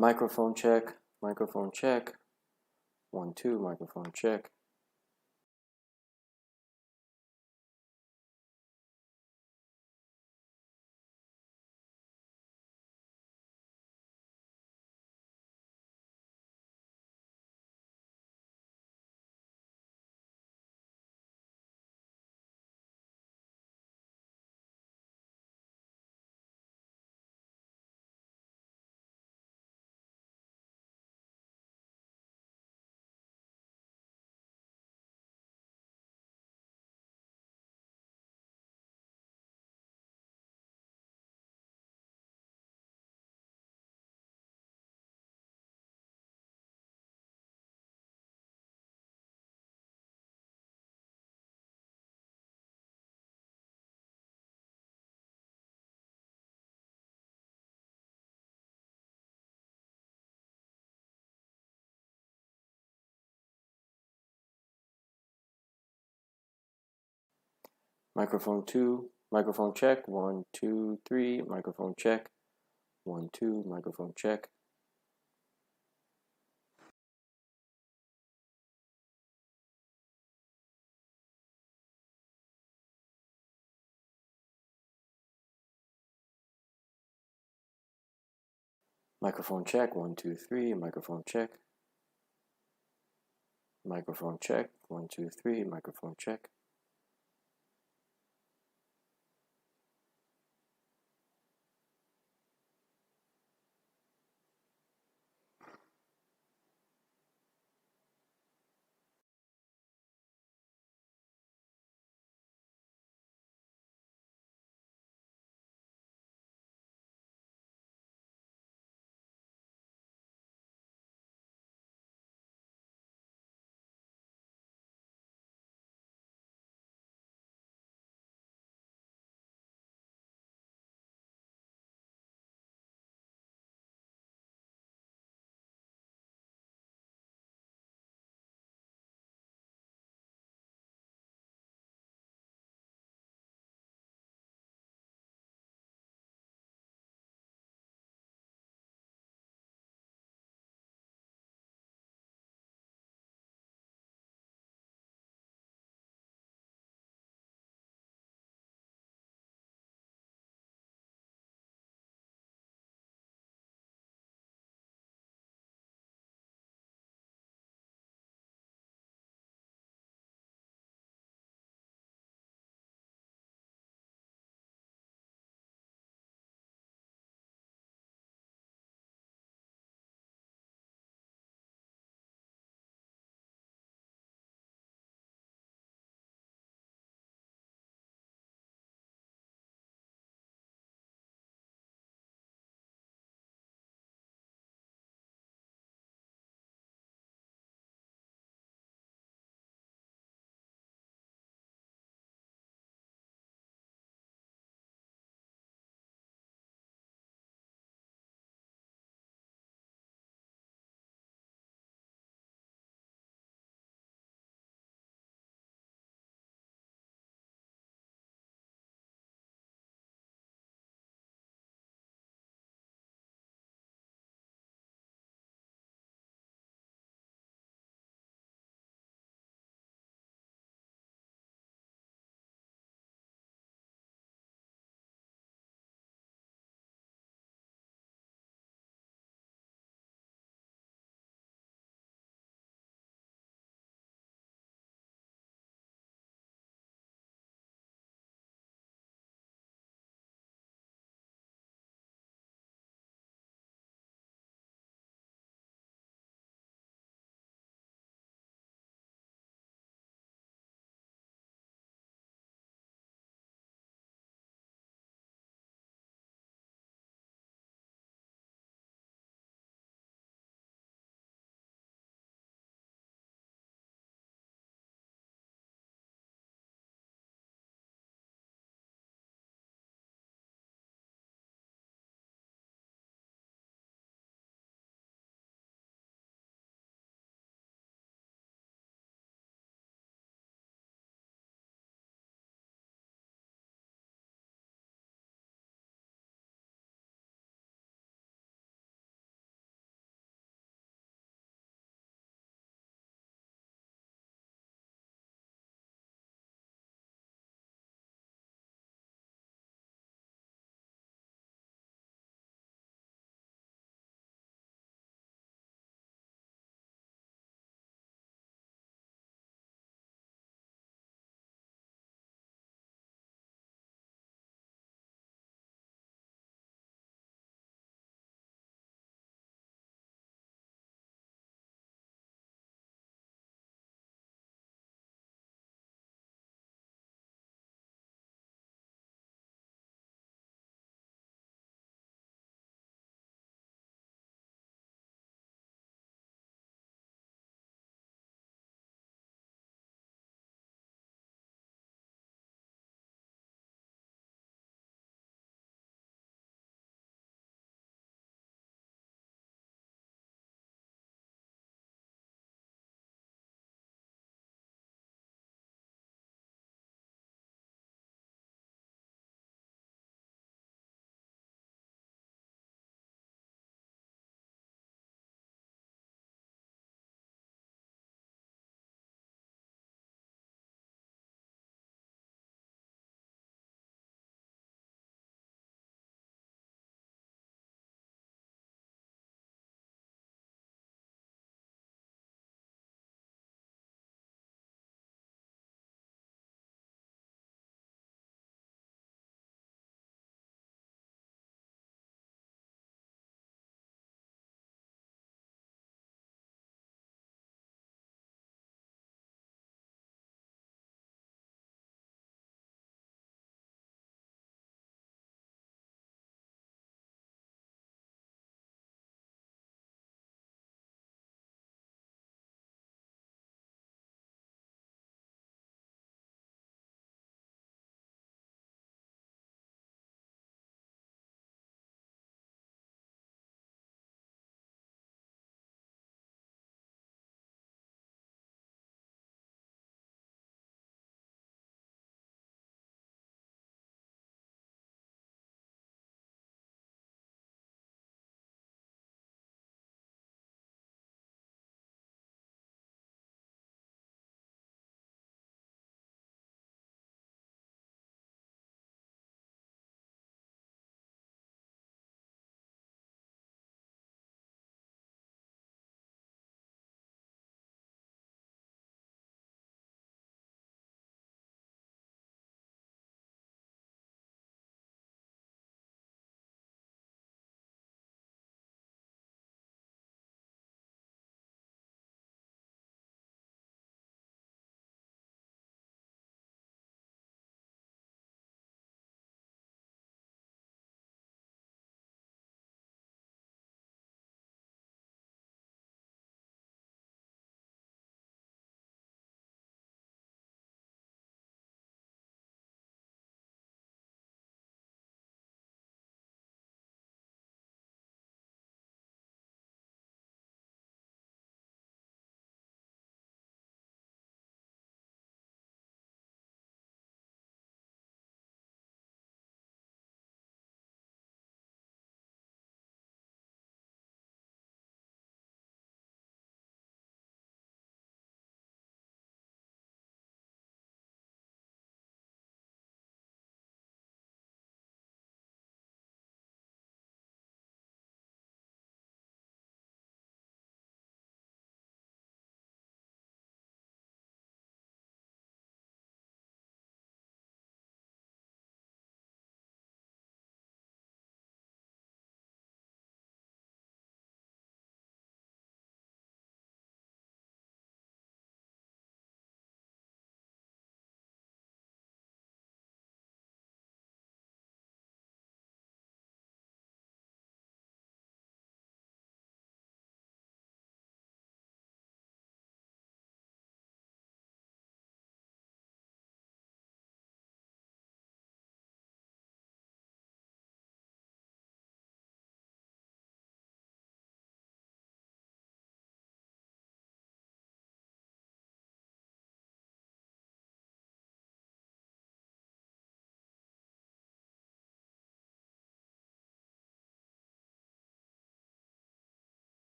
Microphone check, microphone check. 1, 2, microphone check. Microphone 2, microphone check. 1, 2, 3, microphone check. 1, 2, microphone check. Microphone check. 1, 2, 3, microphone check. Microphone check. 1, 2, 3, microphone check.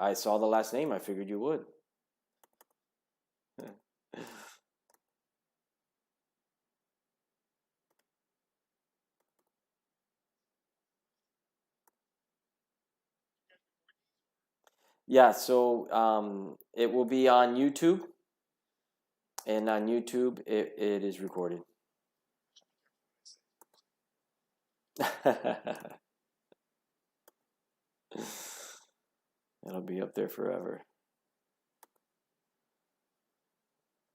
I saw the last name. I figured you would. Yeah, so it will be on YouTube, and on YouTube it is recorded. It'll be up there forever.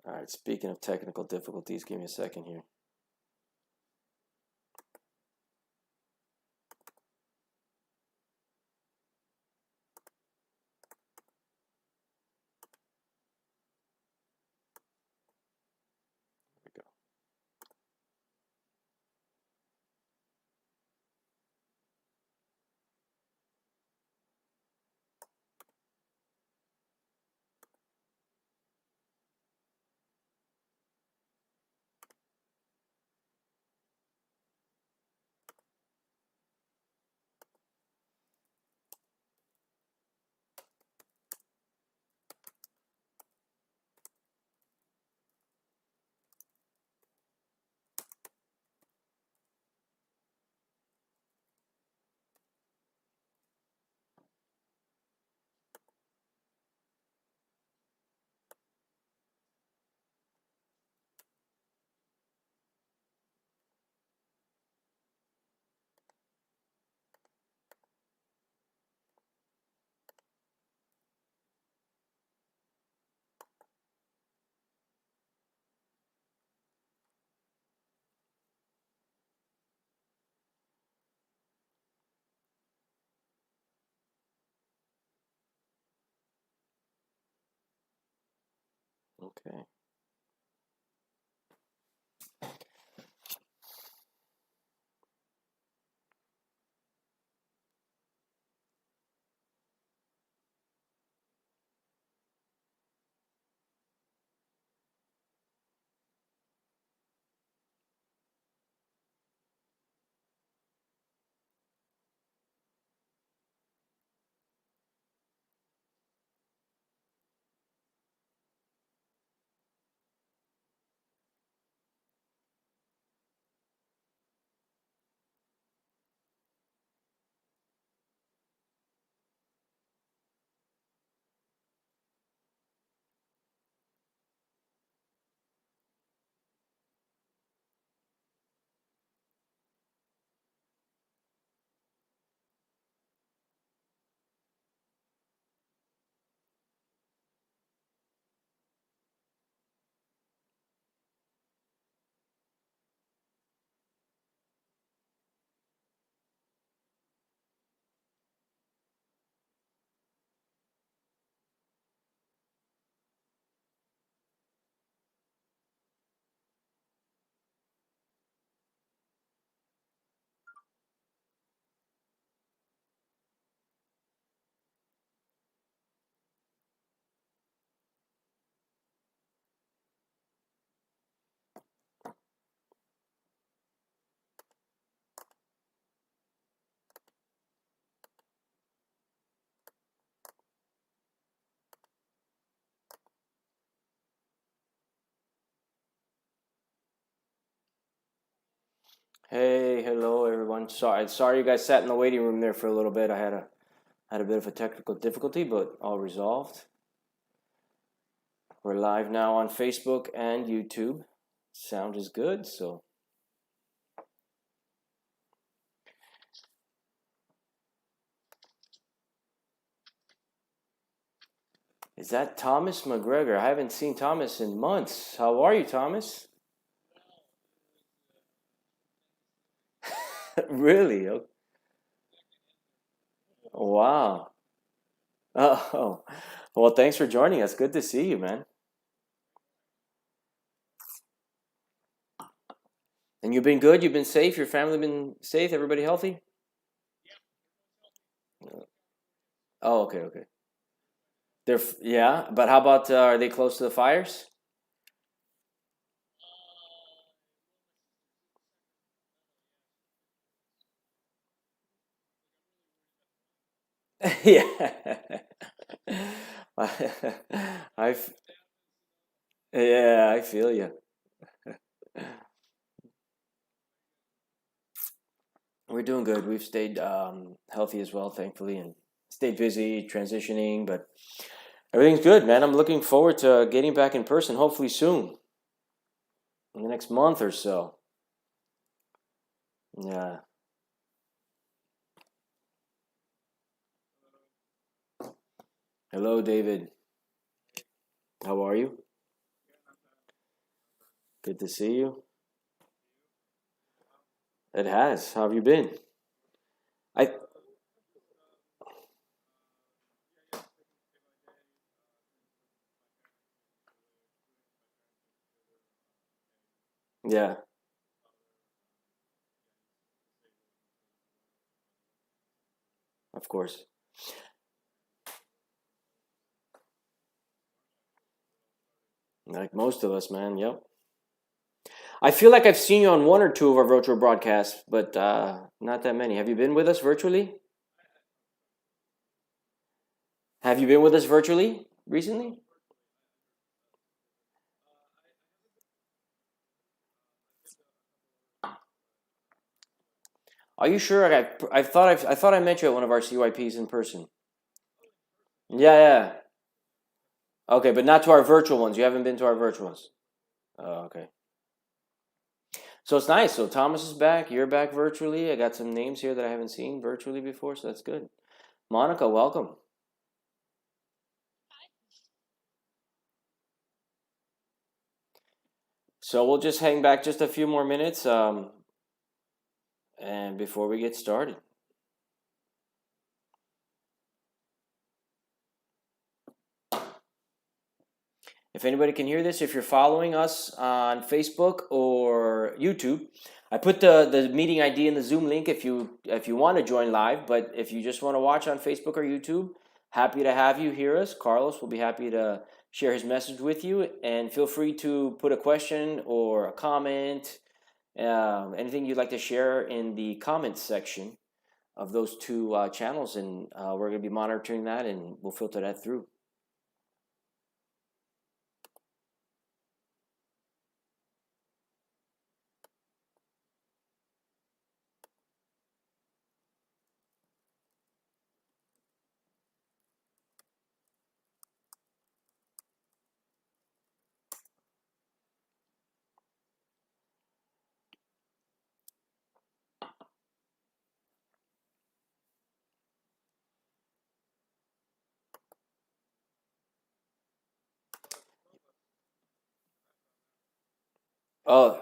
All right, speaking of technical difficulties, give me a second here. There we go. Okay. Hey, hello everyone. Sorry you guys sat in the waiting room there for a little bit. I had a bit of a technical difficulty, but all resolved. We're live now on Facebook and YouTube. Sound is good, so is that Thomas McGregor? I haven't seen Thomas in months. How are you, Thomas? Really? Wow. Oh, well, thanks for joining us. Good to see you, man. And you've been good? You've been safe? Your family been safe? Everybody healthy? Oh, okay, okay. Yeah, but how about are they close to the fires? Yeah. I, f- yeah, I feel you. We're doing good. We've stayed healthy as well, thankfully, and stayed busy transitioning, but everything's good, man. I'm looking forward to getting back in person, hopefully soon, in the next month or so. Yeah. Hello, David. How are you? Good to see you. It has. How have you been? I yeah, of course. Like most of us, man. Yep. I feel like I've seen you on one or two of our virtual broadcasts, but not that many. Have you been with us virtually? Have you been with us virtually recently? Are you sure? I thought I met you at one of our CYPs in person. Yeah, yeah. Okay, but not to our virtual ones. You haven't been to our virtual ones. Oh, okay. So it's nice. So Thomas is back. You're back virtually. I got some names here that I haven't seen virtually before, so that's good. Monica, welcome. So we'll just hang back just a few more minutes, and before we get started. If anybody can hear this, if you're following us on Facebook or YouTube, I put the meeting ID in the Zoom link if you want to join live. But if you just want to watch on Facebook or YouTube, happy to have you hear us. Carlos will be happy to share his message with you, and feel free to put a question or a comment, anything you'd like to share in the comments section of those two channels, and we're going to be monitoring that, and we'll filter that through. Oh.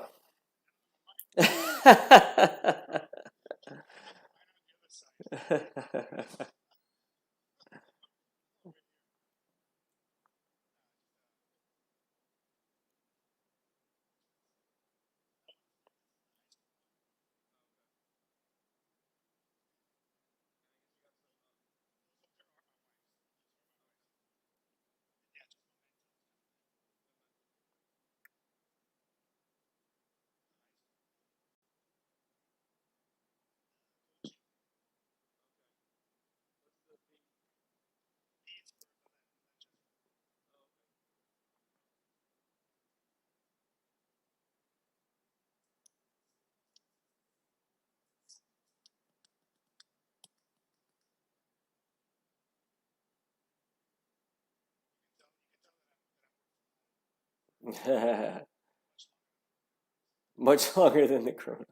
Much longer than the corona.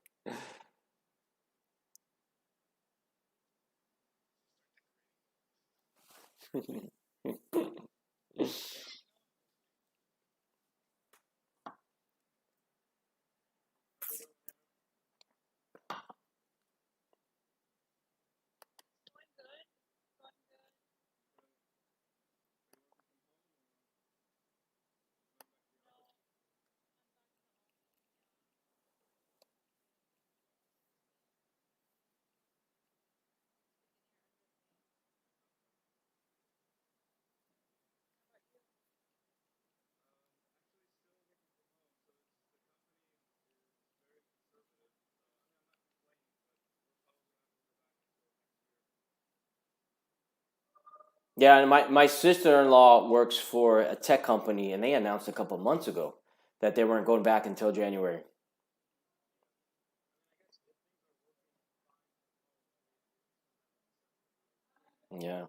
Yeah, and my sister-in-law works for a tech company, and they announced a couple months ago that they weren't going back until January. Yeah.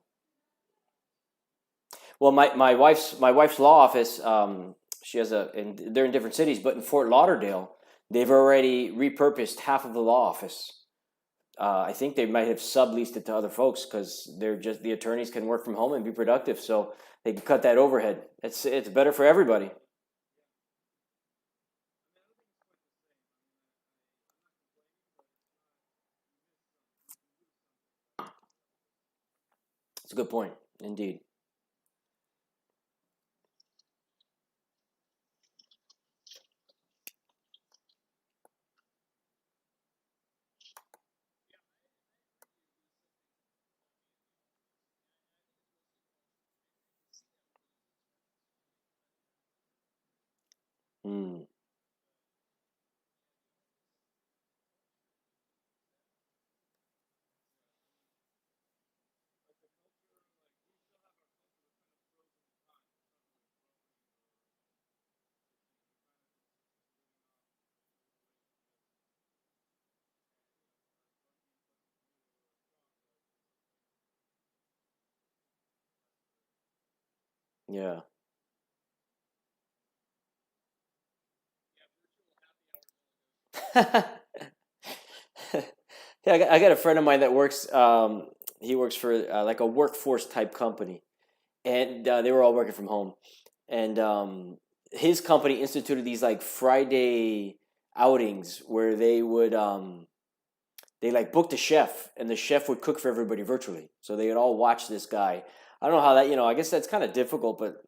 Well, my wife's law office, she has and they're in different cities, but in Fort Lauderdale, they've already repurposed half of the law office. I think they might have subleased it to other folks because they're just the attorneys can work from home and be productive, so they can cut that overhead. It's better for everybody. It's a good point, indeed. Hmm. Yeah. Yeah, I got a friend of mine that works. He works for like a workforce type company, and they were all working from home. And his company instituted these like Friday outings where they like booked a chef, and the chef would cook for everybody virtually, so they would all watch this guy. I don't know how that, I guess that's kind of difficult, but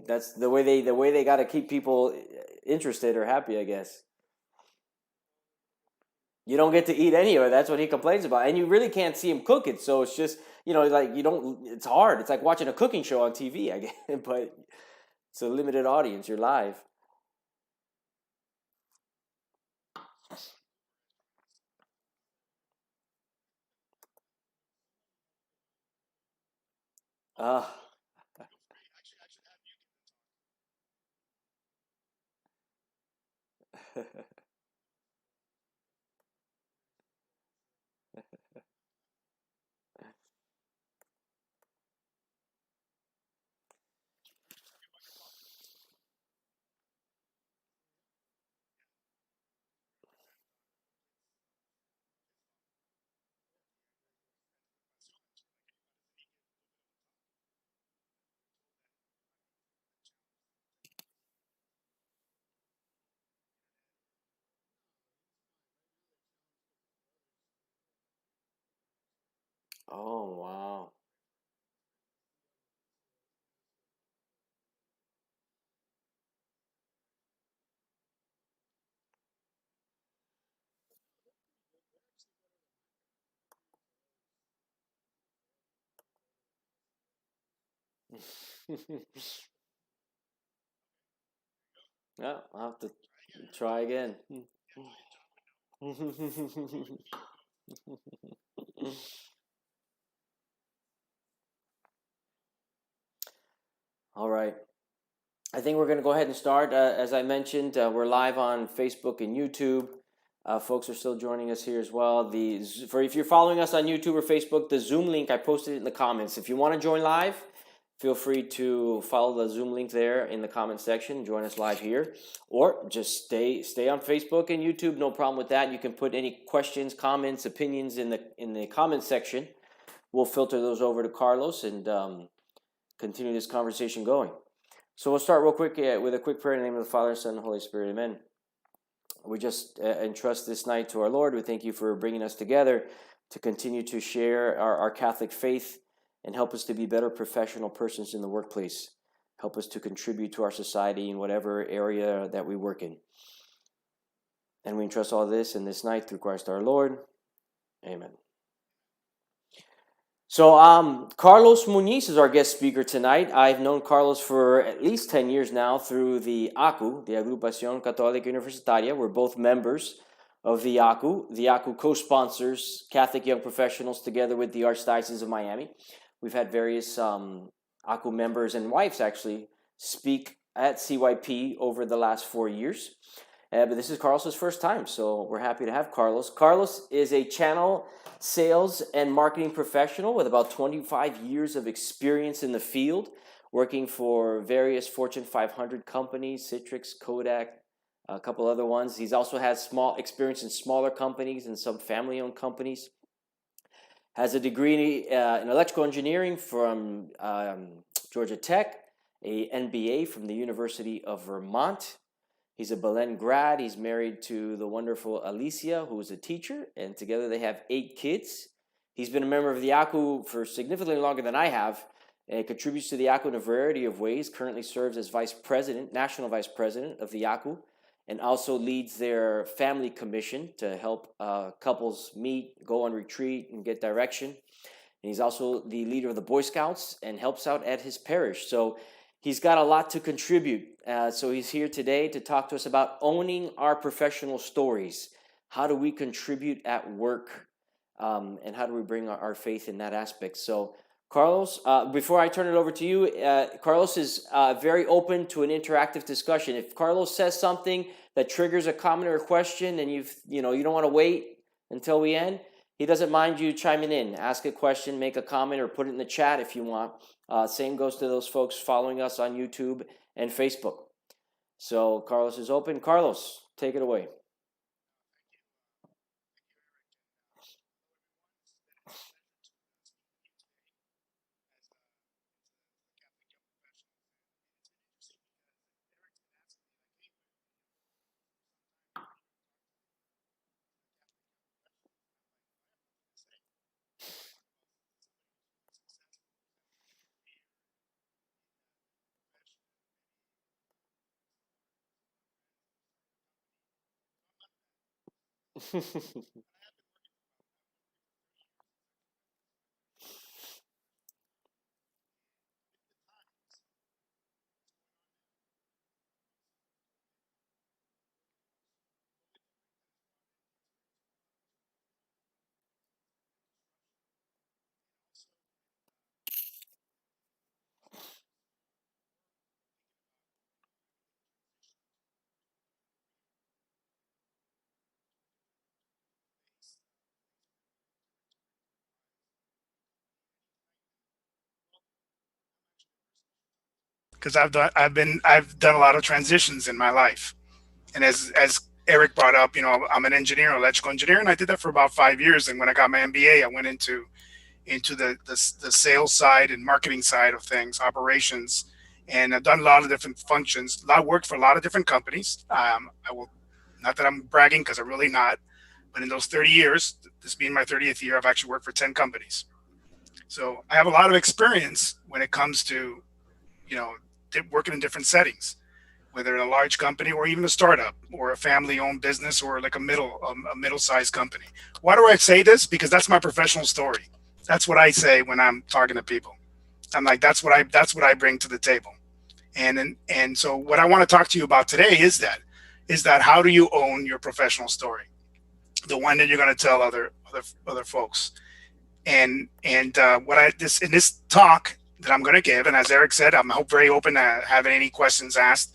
that's the way they got to keep people interested or happy, I guess. You don't get to eat any of it. That's what he complains about, and you really can't see him cook it. So it's just like you don't. It's hard. It's like watching a cooking show on TV, I guess, but it's a limited audience. You're live. Ah. Oh wow. Yeah, I'll have to try again. All right. I think we're going to go ahead and start. As I mentioned, we're live on Facebook and YouTube. Folks are still joining us here as well. For if you're following us on YouTube or Facebook, the Zoom link I posted it in the comments. If you want to join live, feel free to follow the Zoom link there in the comment section. Join us live here, or just stay on Facebook and YouTube. No problem with that. You can put any questions, comments, opinions in the comment section. We'll filter those over to Carlos and continue this conversation going. So we'll start real quick with a quick prayer in the name of the Father, Son, and Holy Spirit. Amen. We just entrust this night to our Lord. We thank you for bringing us together to continue to share our Catholic faith and help us to be better professional persons in the workplace. Help us to contribute to our society in whatever area that we work in. And we entrust all this in this night through Christ our Lord. Amen. So, Carlos Muñiz is our guest speaker tonight. I've known Carlos for at least 10 years now through the ACU, the Agrupación Católica Universitaria. We're both members of the ACU. The ACU co sponsors Catholic Young Professionals together with the Archdiocese of Miami. We've had various ACU members and wives actually speak at CYP over the last 4 years. But this is Carlos's first time, so we're happy to have Carlos. Carlos is a channel sales and marketing professional with about 25 years of experience in the field, working for various Fortune 500 companies, Citrix, Kodak, a couple other ones. He's also has small experience in smaller companies and some family-owned companies. Has a degree in electrical engineering from Georgia Tech, a MBA from the University of Vermont. He's a Belen grad. He's married to the wonderful Alicia, who is a teacher, and together they have 8 kids. He's been a member of the ACU for significantly longer than I have, and contributes to the ACU in a variety of ways. Currently serves as vice president, national vice president of the ACU, and also leads their family commission to help couples meet, go on retreat, and get direction. And he's also the leader of the Boy Scouts and helps out at his parish. So he's got a lot to contribute. So he's here today to talk to us about owning our professional stories. How do we contribute at work? And how do we bring our faith in that aspect? So Carlos, before I turn it over to you, Carlos is very open to an interactive discussion. If Carlos says something that triggers a comment or a question, and you don't want to wait until we end, he doesn't mind you chiming in. Ask a question, make a comment, or put it in the chat if you want. Same goes to those folks following us on YouTube and Facebook. So Carlos is open. Carlos, take it away. because I've done a lot of transitions in my life. And as Eric brought up, I'm an engineer, electrical engineer, and I did that for about 5 years. And when I got my MBA, I went into the sales side and marketing side of things, operations, and I've done a lot of different functions. A lot worked for a lot of different companies. I will, not that I'm bragging because I'm really not, but in those 30 years, this being my 30th year, I've actually worked for 10 companies. So I have a lot of experience when it comes to you know working in different settings, whether in a large company or even a startup or a family-owned business or like a middle-sized company. Why do I say this? Because that's my professional story. That's what I say when I'm talking to people. I'm like, that's what I bring to the table. And so what I want to talk to you about today is that how do you own your professional story, the one that you're going to tell other folks. And what I this in this talk that I'm going to give, and as Eric said, I'm very open to having any questions asked.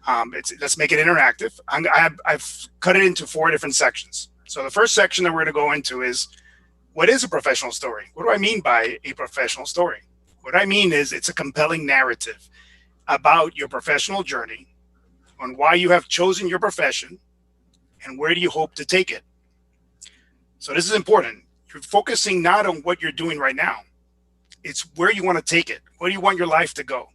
Let's make it interactive. I've cut it into 4 different sections. So the first section that we're going to go into is, what is a professional story? What do I mean by a professional story? What I mean is it's a compelling narrative about your professional journey, on why you have chosen your profession, and where do you hope to take it. So this is important. You're focusing not on what you're doing right now. It's where you want to take it. Where do you want your life to go?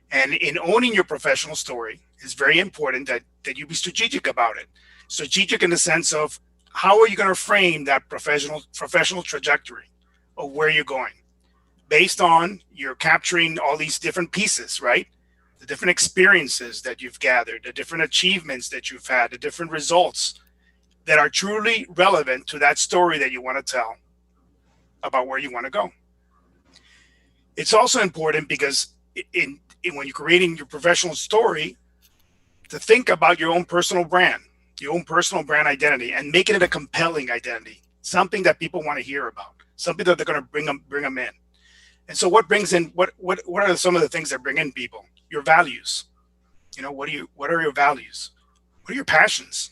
And in owning your professional story, it's very important that you be strategic about it. Strategic in the sense of, how are you going to frame that professional trajectory of where you're going, based on you're capturing all these different pieces, right? The different experiences that you've gathered, the different achievements that you've had, the different results that are truly relevant to that story that you want to tell about where you want to go. It's also important because when you're creating your professional story, to think about your own personal brand, your own personal brand identity, and making it a compelling identity, something that people want to hear about, something that they're going to bring them in. And so what brings in what are some of the things that bring in people? Your values. What are your values? What are your passions?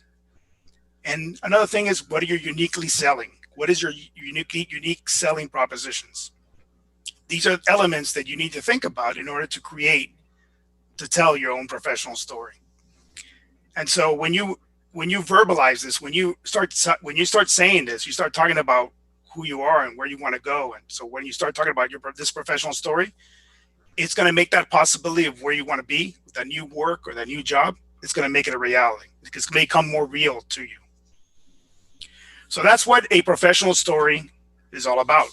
And another thing is, what are you uniquely selling? What is your unique selling propositions? These are elements that you need to think about in order to tell your own professional story. And so when you verbalize this, when you start saying this, you start talking about who you are and where you want to go. And so when you start talking about this professional story, it's going to make that possibility of where you want to be, that new work or that new job, it's going to make it a reality. It's going to become more real to you. So that's what a professional story is all about.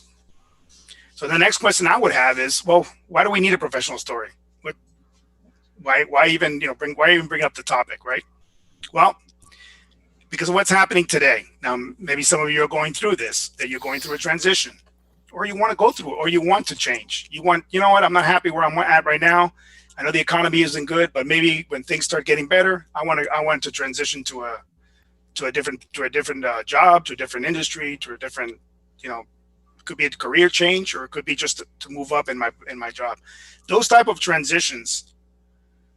So the next question I would have is, well, why do we need a professional story? Why even bring up the topic, right? Well, because of what's happening today. Now, maybe some of you are going through this, that you're going through a transition, or you want to go through it, or you want to change. You know what, I'm not happy where I'm at right now. I know the economy isn't good, but maybe when things start getting better, I want to transition to a different job, to a different industry, to a different, it could be a career change, or it could be just to move up in my job. Those type of transitions,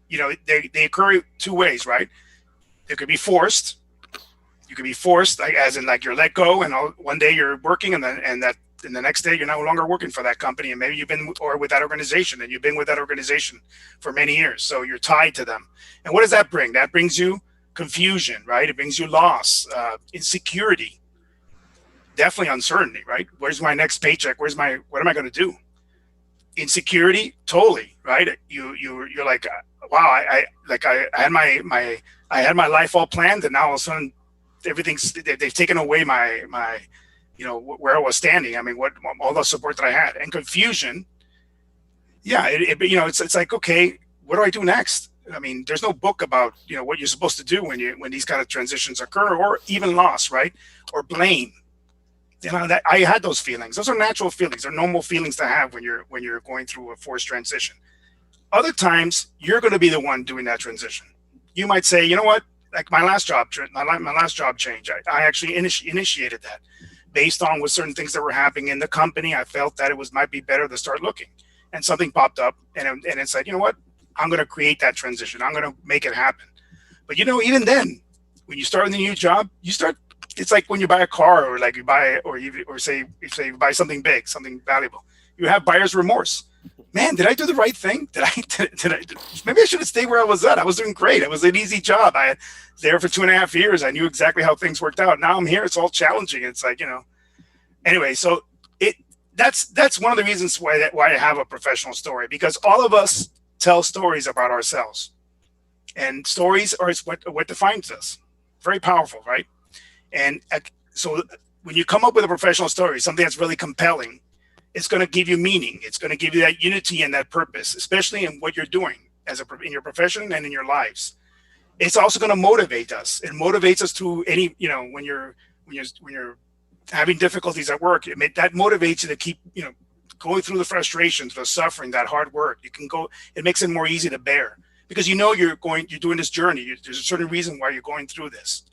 they occur two ways, right? It could be forced. You could be forced, as in you're let go, and one day you're working, and the next day you're no longer working for that company, and maybe you've been with that organization, and you've been with that organization for many years, so you're tied to them. And what does that bring? That brings you confusion, right? It brings you loss, insecurity, definitely uncertainty, right? Where's my next paycheck? What am I going to do? Insecurity, totally, right? You're like, wow, I had my life all planned, and now all of a sudden they've taken away my where I was standing. I mean, what all the support that I had. And confusion, yeah, it's like, okay, what do I do next? I mean, there's no book about what you're supposed to do when these kind of transitions occur, or even loss, right? Or blame. That I had those feelings. Those are natural feelings. They're normal feelings to have when you're going through a forced transition. Other times, you're going to be the one doing that transition. You might say, you know what? Like my last job change, I actually initiated that based on with certain things that were happening in the company. I felt that might be better to start looking, and something popped up, and it said, you know what? I'm going to create that transition. I'm going to make it happen. But even then, when you start in the new job, it's like when you buy a car, or like you buy, or say you buy something big, something valuable, you have buyer's remorse. Man, did I do the right thing? Maybe I should have stayed where I was at. I was doing great. It was an easy job. I was there for 2.5 years. I knew exactly how things worked out. Now I'm here. It's all challenging. It's like, anyway, so that's one of the reasons why I have a professional story, because all of us tell stories about ourselves, and stories are what defines us. Very powerful, right? And so when you come up with a professional story, something that's really compelling, it's going to give you meaning. It's going to give you that unity and that purpose, especially in what you're doing in your profession and in your lives. It's also going to motivate us. It motivates us to when you're having difficulties at work, that motivates you to keep, going through the frustrations, the suffering, that hard work. It makes it more easy to bear, because you're doing this journey. There's a certain reason why you're going through this.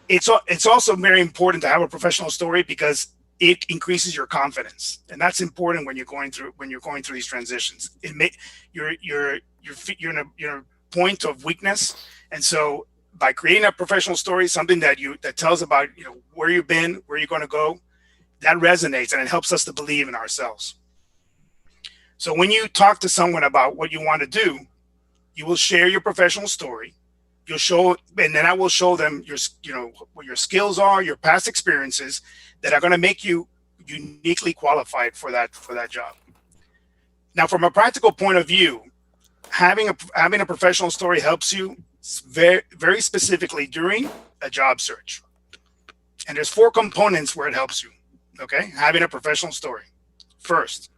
It's also very important to have a professional story, because it increases your confidence, and that's important when you're going through these transitions. You're in a point of weakness, and so by creating a professional story, something that tells about where you've been, where you're going to go, that resonates, and it helps us to believe in ourselves. So when you talk to someone about what you want to do, you will share your professional story. You'll show, and then I will show them what your skills are, your past experiences that are going to make you uniquely qualified for that job. Now, from a practical point of view, having a professional story helps you very, very specifically during a job search. And there's 4 components where it helps you. Okay, having a professional story. First,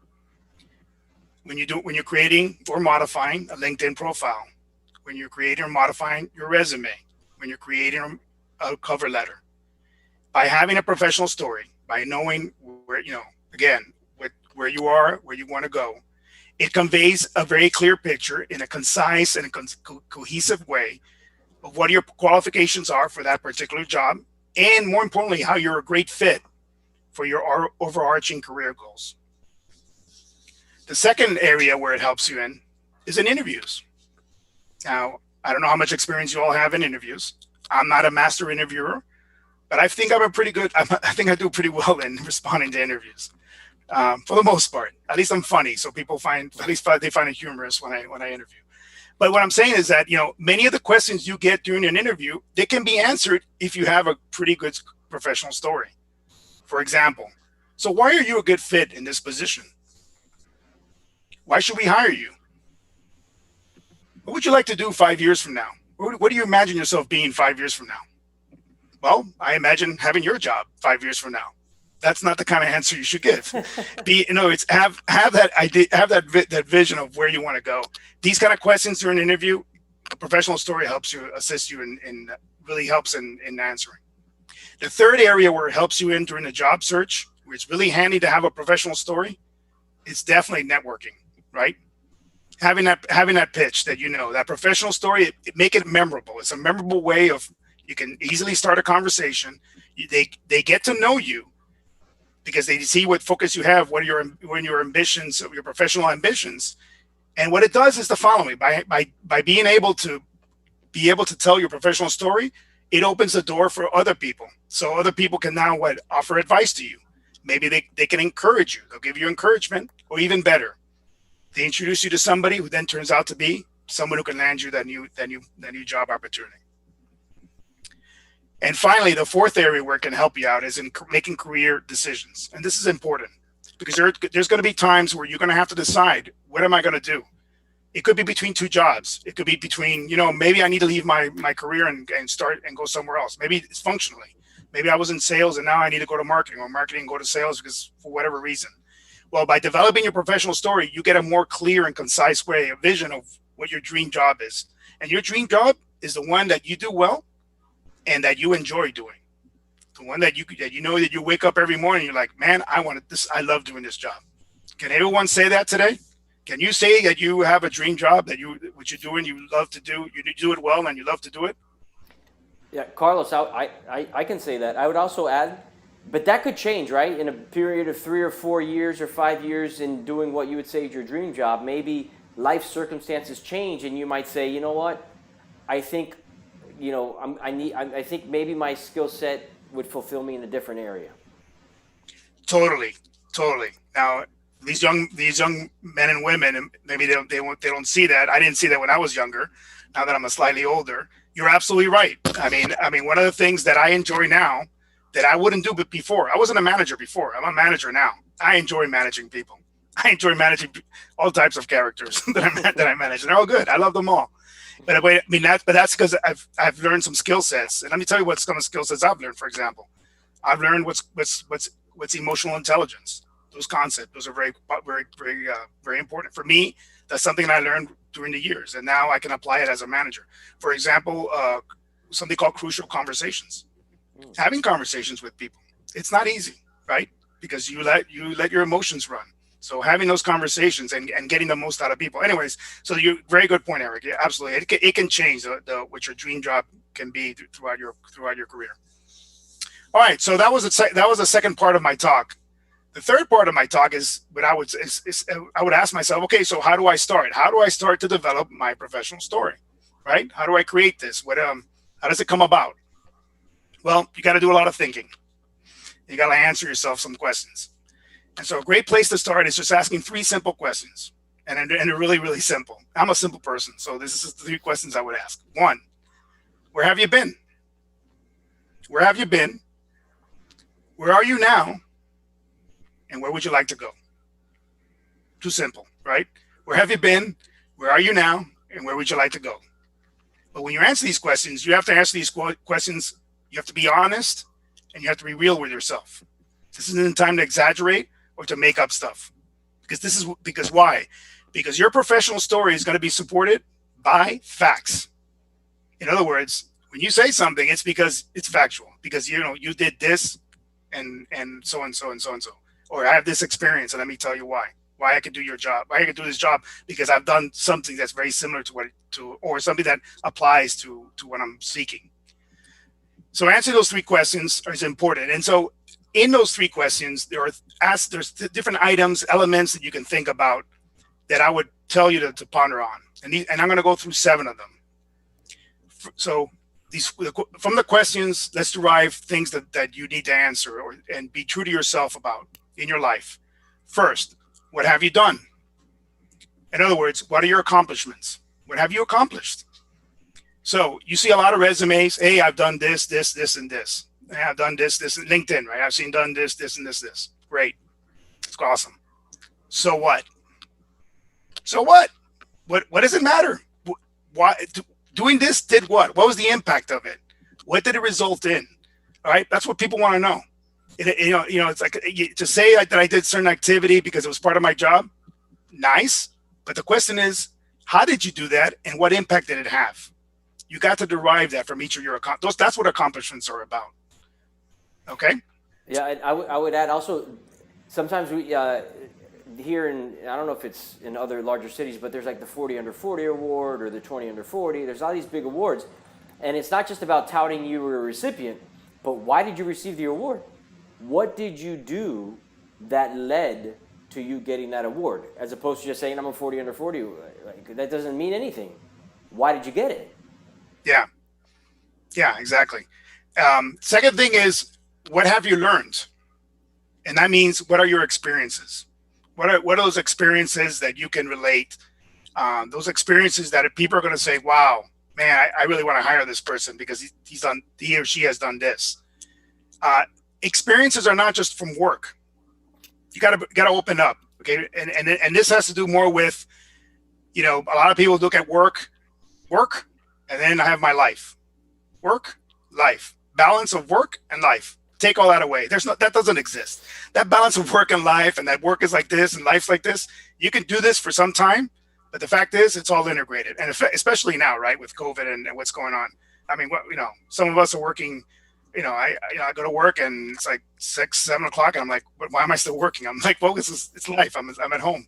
when you're creating or modifying a LinkedIn profile, when you're creating or modifying your resume, when you're creating a cover letter, by having a professional story, by knowing where where you are, where you want to go, it conveys a very clear picture in a concise and cohesive way of what your qualifications are for that particular job, and more importantly, how you're a great fit for your overarching career goals. The second area where it helps you in is in interviews. Now, I don't know how much experience you all have in interviews. I'm not a master interviewer, but I think I'm a pretty good. I think I do pretty well in responding to interviews, for the most part. At least I'm funny, so people find at least they find it humorous when I interview. But what I'm saying is that many of the questions you get during an interview, they can be answered if you have a pretty good professional story. For example, so why are you a good fit in this position? Why should we hire you? What would you like to do 5 years from now? What do you imagine yourself being 5 years from now? Well, I imagine having your job 5 years from now. That's not the kind of answer you should give. It's have that idea, have that vision of where you want to go. These kind of questions during an interview, a professional story helps you, assist you in really helps in answering. The third area where it helps you in during the job search, where it's really handy to have a professional story, it's definitely networking, right? Having that pitch that that professional story, make it memorable. It's a memorable way of, you can easily start a conversation. They get to know you because they see what focus you have, what are your ambitions, your professional ambitions. And what it does is the following: by being able to tell your professional story, it opens the door for other people. So other people can now offer advice to you. Maybe they can encourage you. They'll give you encouragement, or even better, they introduce you to somebody who then turns out to be someone who can land you that new job opportunity. And finally, the fourth area where it can help you out is in making career decisions. And this is important because there's going to be times where you're going to have to decide, what am I going to do? It could be between two jobs. It could be between, maybe I need to leave my career and start and go somewhere else. Maybe it's functionally. Maybe I was in sales and now I need to go to marketing, or marketing go to sales because for whatever reason. Well, by developing your professional story, you get a more clear and concise way, a vision of what your dream job is. And your dream job is the one that you do well and that you enjoy doing. The one that you wake up every morning, you're like, man, I want this. I love doing this job. Can everyone say that today? Can you say that you have a dream job, that what you're doing, you love to do, you do it well and you love to do it? Yeah, Carlos, I can say that. I would also add, but that could change, right? In a period of 3 or 4 years or 5 years in doing what you would say is your dream job, maybe life circumstances change and you might say, you know what, I think, I think maybe my skill set would fulfill me in a different area. Totally. Now, these young men and women, and maybe they don't see that. I didn't see that when I was younger. Now that I'm a slightly older, you're absolutely right. I mean, one of the things that I enjoy now that I wouldn't do before. I wasn't a manager before. I'm a manager now. I enjoy managing people. I enjoy managing all types of characters that I manage, and they're all good. I love them all. But that's because I've learned some skill sets, and let me tell you what some skill sets I've learned. For example, I've learned what's emotional intelligence. Those concepts, those are very, very, very, very important for me. That's something I learned during the years, and now I can apply it as a manager. For example, something called crucial conversations. Having conversations with people, it's not easy, right? Because you let your emotions run. So having those conversations and getting the most out of people. Anyways, so you very good point, Eric. Yeah, absolutely, it can change what your dream job can be throughout your career. All right, so that was the second part of my talk. The third part of my talk is what I would ask myself, okay, so how do I start? How do I start to develop my professional story, right? How do I create this? How does it come about? Well, you got to do a lot of thinking. You got to answer yourself some questions. And so a great place to start is just asking 3 simple questions. And they're really, really simple. I'm a simple person, so this is the 3 questions I would ask. 1, where have you been? Where have you been? Where are you now? And where would you like to go? Too simple, right? Where have you been? Where are you now? And where would you like to go? But when you answer these questions, you have to answer these questions. You have to be honest and you have to be real with yourself. This isn't the time to exaggerate or to make up stuff. Because why? Because your professional story is going to be supported by facts. In other words, when you say something, it's because it's factual. Because you did this and so and so and so and so. Or I have this experience and let me tell you why I could do your job. Why I could do this job because I've done something that's very similar or something that applies to what I'm seeking. So answering those 3 questions is important. And so in those 3 questions, there's different items, elements that you can think about that I would tell you to ponder on. And I'm going to go through 7 of them. So from the questions, let's derive things that you need to answer and be true to yourself about in your life. First, what have you done? In other words, what are your accomplishments? What have you accomplished? So you see a lot of resumes. Hey, I've done this, this, this, and this. Hey, I've done this, this, and LinkedIn, right? I've seen done this, this, and this. Great. It's awesome. So what? So what? What does it matter? Why doing this did what? What was the impact of it? What did it result in? All right, that's what people want to know. It's like to say that I did certain activity because it was part of my job. Nice, but the question is, how did you do that, and what impact did it have? You got to derive that from each of your accomplishments. That's what accomplishments are about. Okay. Yeah, and I would add also, sometimes we here in, I don't know if it's in other larger cities, but there's like the 40 under 40 award or the 20 under 40. There's all these big awards, and it's not just about touting you were a recipient, but why did you receive the award? What did you do that led to you getting that award, as opposed to just saying I'm a 40 under 40? Like, that doesn't mean anything. Why did you get it? Yeah, exactly. Second thing is, what have you learned? And that means, what are your experiences? What are those experiences that you can relate? Those experiences that people are going to say, wow, man, I really want to hire this person because he or she has done this. Experiences are not just from work. You got to open up. Okay. And this has to do more with, a lot of people look at work, and then I have my life. Work, life, balance of work and life. Take all that away. That doesn't exist. That balance of work and life, and that work is like this and life's like this. You can do this for some time, but the fact is, it's all integrated, and especially now, right, with COVID and what's going on. I mean, some of us are working. I go to work and it's like 6, 7 o'clock, and I'm like, why am I still working? I'm like, well, it's life. I'm at home.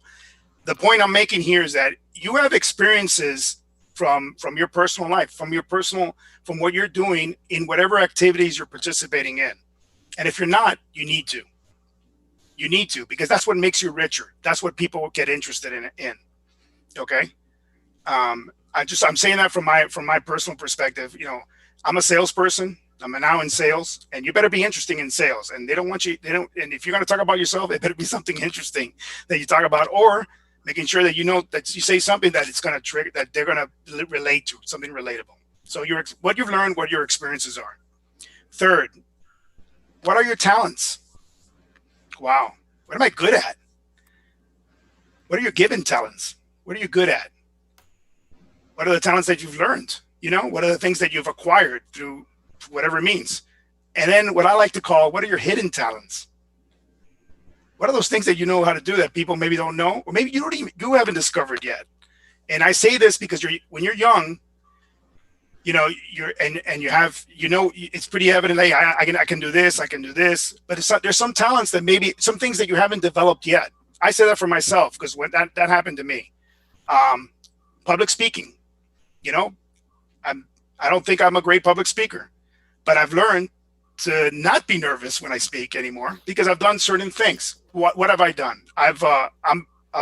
The point I'm making here is that you have experiences from your personal life, from what you're doing in whatever activities you're participating in. And if you're not, you need to, because that's what makes you richer. That's what people get interested in. Okay. I'm saying that from my personal perspective. I'm a salesperson. I'm now in sales, and you better be interesting in sales. And and if you're going to talk about yourself, it better be something interesting that you talk about, or making sure that that you say something that it's going to trigger, that they're going to relate to, something relatable. So what you've learned, what your experiences are. Third, what are your talents? Wow. What am I good at? What are your given talents? What are you good at? What are the talents that you've learned? What are the things that you've acquired through whatever it means? And then what I like to call, what are your hidden talents? What are those things that you know how to do that people maybe don't know, or maybe you haven't discovered yet? And I say this because when you're young, it's pretty evident. Hey, I can do this, but there's some talents that maybe some things that you haven't developed yet. I say that for myself because when that happened to me. Public speaking, I don't think I'm a great public speaker, but I've learned to not be nervous when I speak anymore because I've done certain things. What have I done? I'll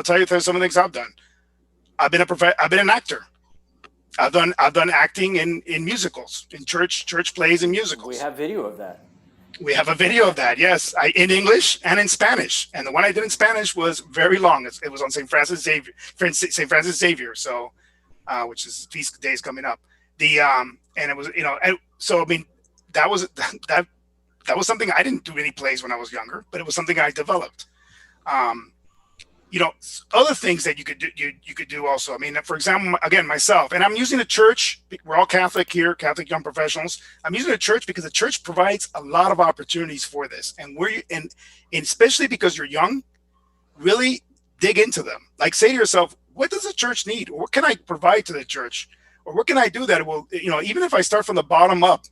tell you some of the things I've done. I've been an actor. I've done acting in musicals, in church plays and musicals. We have video of that. We have a video of that, yes, in English and in Spanish. And the one I did in Spanish was very long. It was on St. Francis Xavier, so which is feast days coming up. And it was, so I mean, that was something I didn't do any plays when I was younger, but it was something I developed. Other things that you could do also. I mean, for example, again, myself, and I'm using the church. We're all Catholic here, Catholic young professionals. I'm using the church because the church provides a lot of opportunities for this, and especially because you're young, really dig into them. Like, say to yourself, what does the church need? Or what can I provide to the church? Or what can I do that will, even if I start from the bottom up?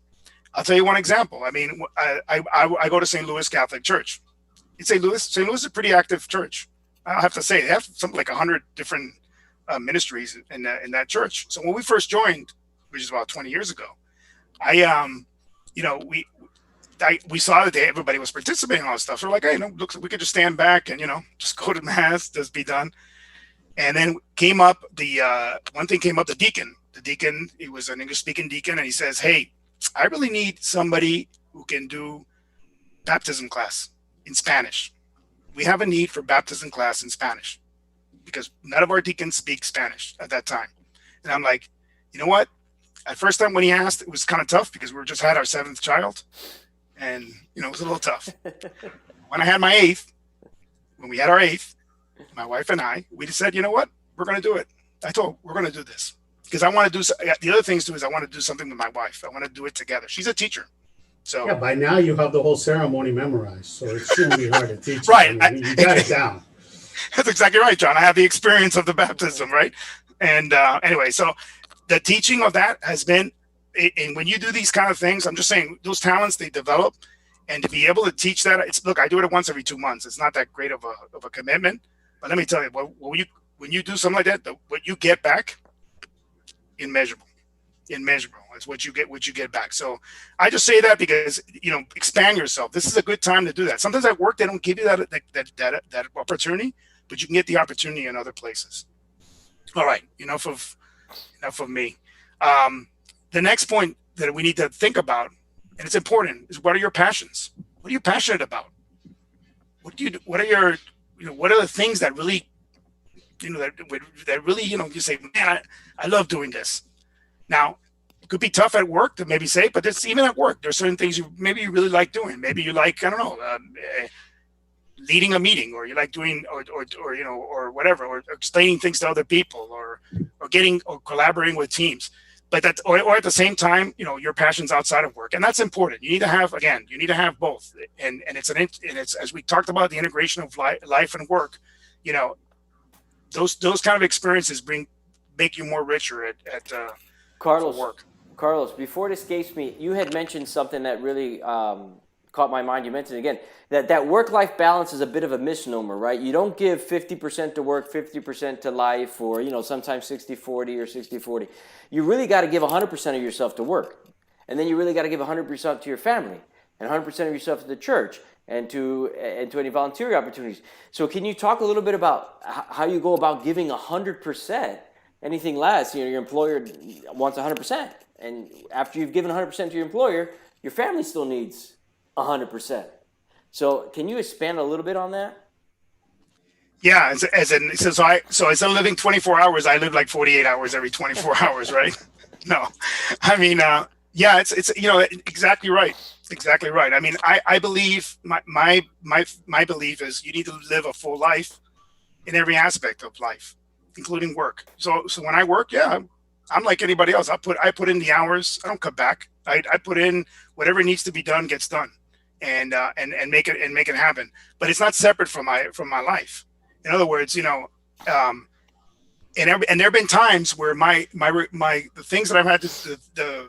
I'll tell you one example. I mean, I go to St. Louis Catholic Church. In St. Louis is a pretty active church. I have to say, they have something like 100 different ministries in that church. So when we first joined, which is about 20 years ago, we saw that everybody was participating in all this stuff. So we're like, hey, looks like we could just stand back and just go to mass, just be done. And then came up one thing came up, the deacon. The deacon, he was an English speaking deacon, and he says, hey, I really need somebody who can do baptism class in Spanish. We have a need for baptism class in Spanish because none of our deacons speak Spanish at that time. And I'm like, you know what? At first time when he asked, it was kind of tough because we just had our 7th child, and it was a little tough. When I had my 8th, when we had our 8th, my wife and I, we just said, you know what? We're going to do it. I told her, we're going to do this because I want to do the other things too. Is I want to do something with my wife. I want to do it together. She's a teacher. So yeah, by now you have the whole ceremony memorized, so it shouldn't be hard to teach. Right. I mean, you got it down. That's exactly right, John. I have the experience of the baptism, right? And anyway, so the teaching of that has been, and when you do these kind of things, I'm just saying those talents they develop, and to be able to teach that, look, I do it once every 2 months. It's not that great of a commitment, but let me tell you, when you do something like that, what you get back, immeasurable. It's what you get back. So I just say that because expand yourself. This is a good time to do that. Sometimes at work they don't give you that opportunity, but you can get the opportunity in other places. All right, enough of me. The next point that we need to think about, and it's important, is what are your passions? What are you passionate about? What are the things that really, that really, you say, man, I love doing this. Now, it could be tough at work to maybe say, but it's even at work. There's certain things you really like doing. Maybe you like, I don't know, leading a meeting, or you like doing, or whatever, or explaining things to other people, or collaborating with teams. But that, or at the same time, your passions outside of work, and that's important. You need to have both. And it's as we talked about, the integration of life and work. Those kind of experiences make you more richer at work. Carlos, before it escapes me, you had mentioned something that really caught my mind. You mentioned again that work-life balance is a bit of a misnomer, right? You don't give 50% to work, 50% to life, or sometimes 60-40 or 60-40. You really got to give 100% of yourself to work, and then you really got to give 100% to your family, and 100% of yourself to the church, and to any volunteer opportunities. So can you talk a little bit about how you go about giving 100%? Anything less, your employer wants 100%. And after you've given 100% to your employer, your family still needs 100%. So can you expand a little bit on that? Yeah, so instead of living 24 hours, I live like 48 hours every 24 hours, right? No, I mean, yeah, it's exactly right. Exactly right. I mean, I believe my belief is you need to live a full life in every aspect of life, including work. So when I work, yeah, I'm like anybody else. I put in the hours. I don't cut back. I put in whatever needs to be done gets done, and make it happen. But it's not separate from my life. In other words, and there have been times where the things that I've had to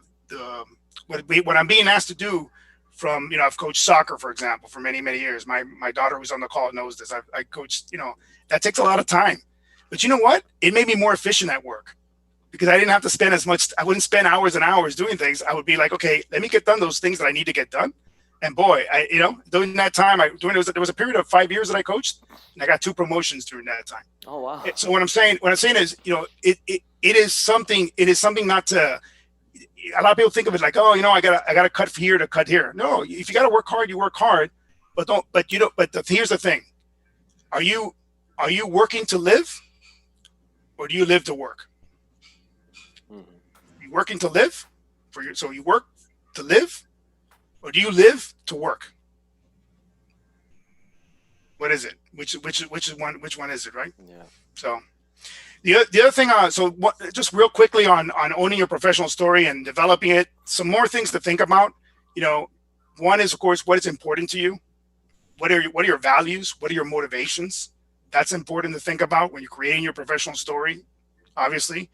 what I'm being asked to do from, I've coached soccer, for example, for many, many years. My daughter who's on the call knows this. I coached, that takes a lot of time. But you know what? It made me more efficient at work because I didn't have to spend as much. I wouldn't spend hours and hours doing things. I would be like, okay, let me get done those things that I need to get done. And boy, during that time, there was a period of 5 years that I coached, and I got 2 promotions during that time. Oh wow! So what I'm saying is, it is something not to. A lot of people think of it like, oh, I gotta cut here to cut here. No, if you gotta work hard, you work hard, but don't. But here's the thing: are you working to live, or do you live to work? Mm-hmm. You working to live so you work to live, or do you live to work? What is it? Which one is it, right? Yeah. So. The other thing, just real quickly on owning your professional story and developing it, some more things to think about. One is, of course, what is important to you. What are your values? What are your motivations? That's important to think about when you're creating your professional story, obviously.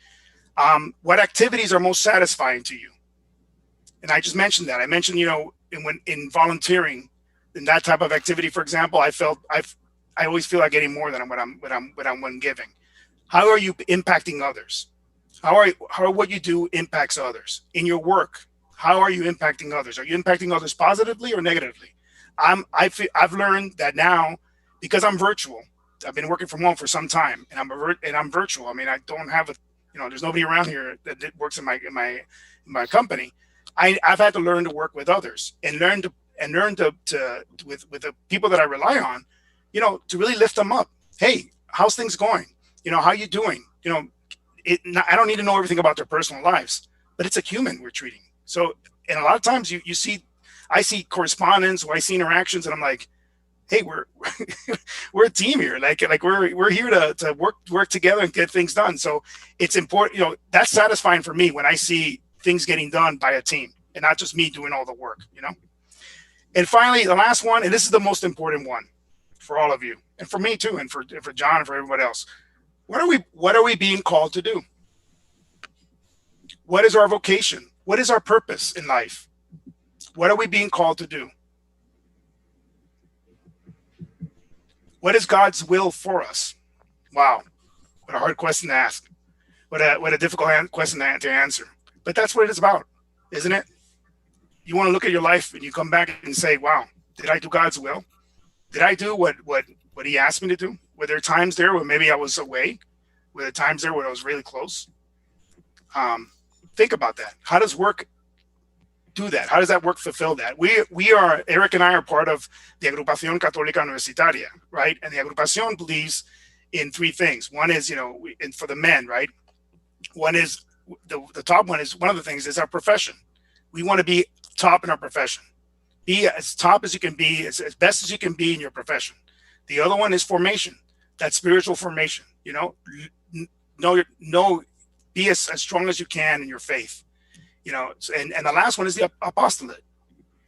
What activities are most satisfying to you? And I just mentioned that. I mentioned, in volunteering, in that type of activity, for example, I always feel like getting more than what I'm giving. How are you impacting others? How what you do impacts others in your work? How are you impacting others? Are you impacting others positively or negatively? I've learned that now, because I'm virtual. I've been working from home for some time, and I'm virtual. I mean, I don't have a, there's nobody around here that works in my company. I've had to learn to work with others and learn to with the people that I rely on, to really lift them up. Hey, how's things going? How you doing? I don't need to know everything about their personal lives, but it's a human we're treating. So, and a lot of times I see correspondence or I see interactions, and I'm like, hey, we're we're a team here. Like we're here to work together and get things done. So it's important. That's satisfying for me when I see things getting done by a team and not just me doing all the work. And finally, the last one, and this is the most important one for all of you, and for me too, and for John and for everybody else. What are we being called to do? What is our vocation? What is our purpose in life? What are we being called to do? What is God's will for us? Wow, what a hard question to ask. What a difficult question to answer. But that's what it is about, isn't it? You want to look at your life and you come back and say, wow, did I do God's will? Did I do what he asked me to do? Were there times there where maybe I was away? Were there times there where I was really close? Think about that. How does work do that? How does that work fulfill that? Eric and I are part of the Agrupación Católica Universitaria, right? And the Agrupación believes in three things. One is, and for the men, right? One is, the top one is, one of the things is our profession. We want to be top in our profession. Be as top as you can be, as best as you can be in your profession. The other one is formation. That's spiritual formation. Be as strong as you can in your faith. And the last one is the apostolate,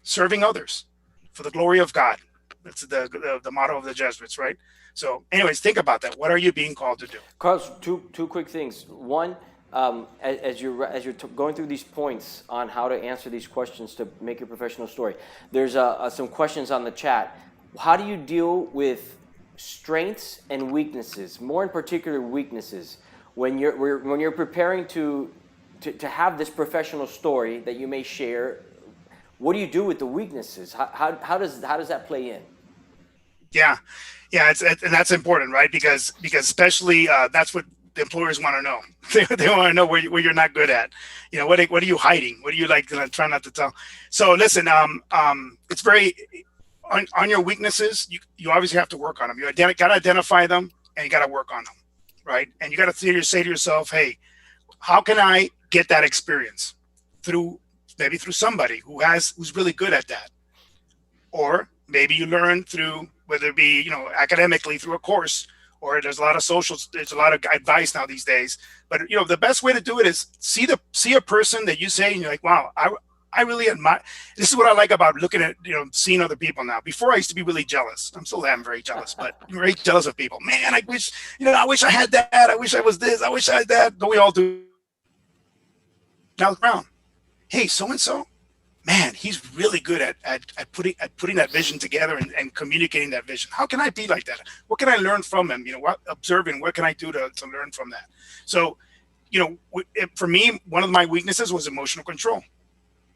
serving others for the glory of God. That's the motto of the Jesuits, right? So, anyways, think about that. What are you being called to do? Carlos, two quick things. One, as you're going through these points on how to answer these questions to make your professional story, there's some questions on the chat. How do you deal with strengths and weaknesses? More in particular, weaknesses when you're preparing to have this professional story that you may share. What do you do with the weaknesses? How does that play in? Yeah, and that's important, right? Because especially that's what the employers want to know. They want to know where you're not good at. What are you hiding? What are you trying not to tell? So listen, it's very on your weaknesses. You obviously have to work on them. You got to identify them and you got to work on them, right? And you got to say to yourself, hey, how can I get that experience maybe through somebody who's really good at that, or maybe you learn through, whether it be academically through a course, or there's a lot of advice now these days. But the best way to do it is see a person that you say and you're like, wow, I really admire. This is what I like about looking at seeing other people now. Before I used to be really jealous. I'm still very jealous, but I'm very jealous of people. Man, I wish I had that. I wish I was this. I wish I had that. Don't we all do? Now around, hey, so and so, man, he's really good at putting that vision together and communicating that vision. How can I be like that? What can I learn from him? Observing, what can I do to learn from that? So, for me, one of my weaknesses was emotional control.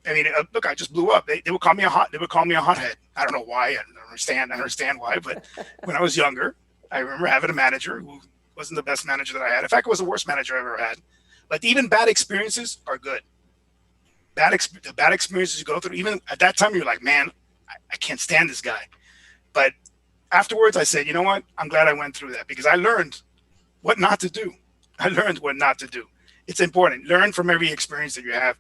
I mean, look, I just blew up. They would call me a hothead. I don't know why. I don't understand why. But when I was younger, I remember having a manager who wasn't the best manager that I had. In fact, it was the worst manager I ever had. But even bad experiences are good. The bad experiences you go through, even at that time, you're like, man, I can't stand this guy. But afterwards, I said, you know what? I'm glad I went through that because I learned what not to do. It's important. Learn from every experience that you have.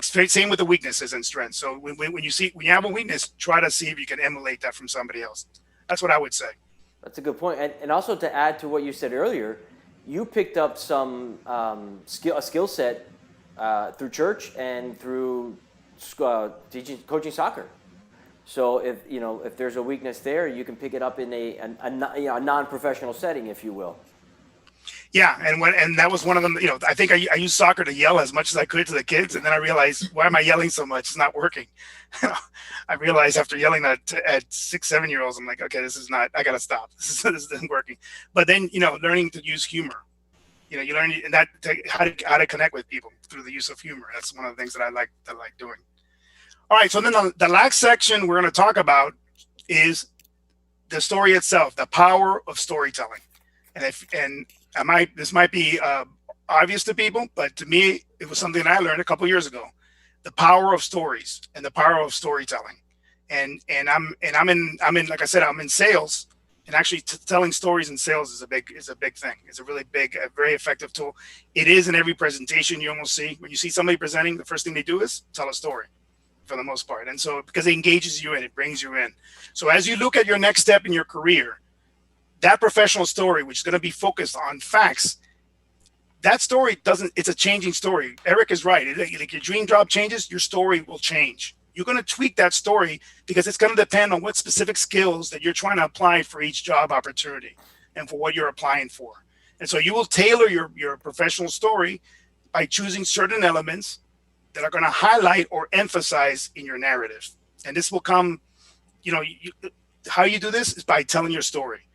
Same with the weaknesses and strengths. So when you have a weakness, try to see if you can emulate that from somebody else. That's what I would say. That's a good point. And also to add to what you said earlier, you picked up some skill set through church and through coaching soccer. So if there's a weakness there, you can pick it up in a non-professional setting, if you will. Yeah, and that was one of them. I think I used soccer to yell as much as I could to the kids, and then I realized, why am I yelling so much? It's not working. I realized after yelling at 6-7-year-olds, I'm like, okay, this is not. I gotta stop. This isn't working. But then learning to use humor. You learn how to connect with people through the use of humor. That's one of the things that I like doing. All right. So then the last section we're going to talk about is the story itself, the power of storytelling. This might be obvious to people, but to me, it was something I learned a couple years ago. The power of stories and the power of storytelling. And I'm in like I said, I'm in sales, and actually telling stories in sales is a big thing. It's a really big, a very effective tool. It is in every presentation you almost see. When you see somebody presenting, the first thing they do is tell a story, for the most part. And so because it engages you and it brings you in. So as you look at your next step in your career, that professional story, which is going to be focused on facts, that story it's a changing story. Eric is right. Like your dream job changes, your story will change. You're going to tweak that story because it's going to depend on what specific skills that you're trying to apply for each job opportunity and for what you're applying for. And so you will tailor your professional story by choosing certain elements that are going to highlight or emphasize in your narrative. And this will come, how you do this is by telling your story.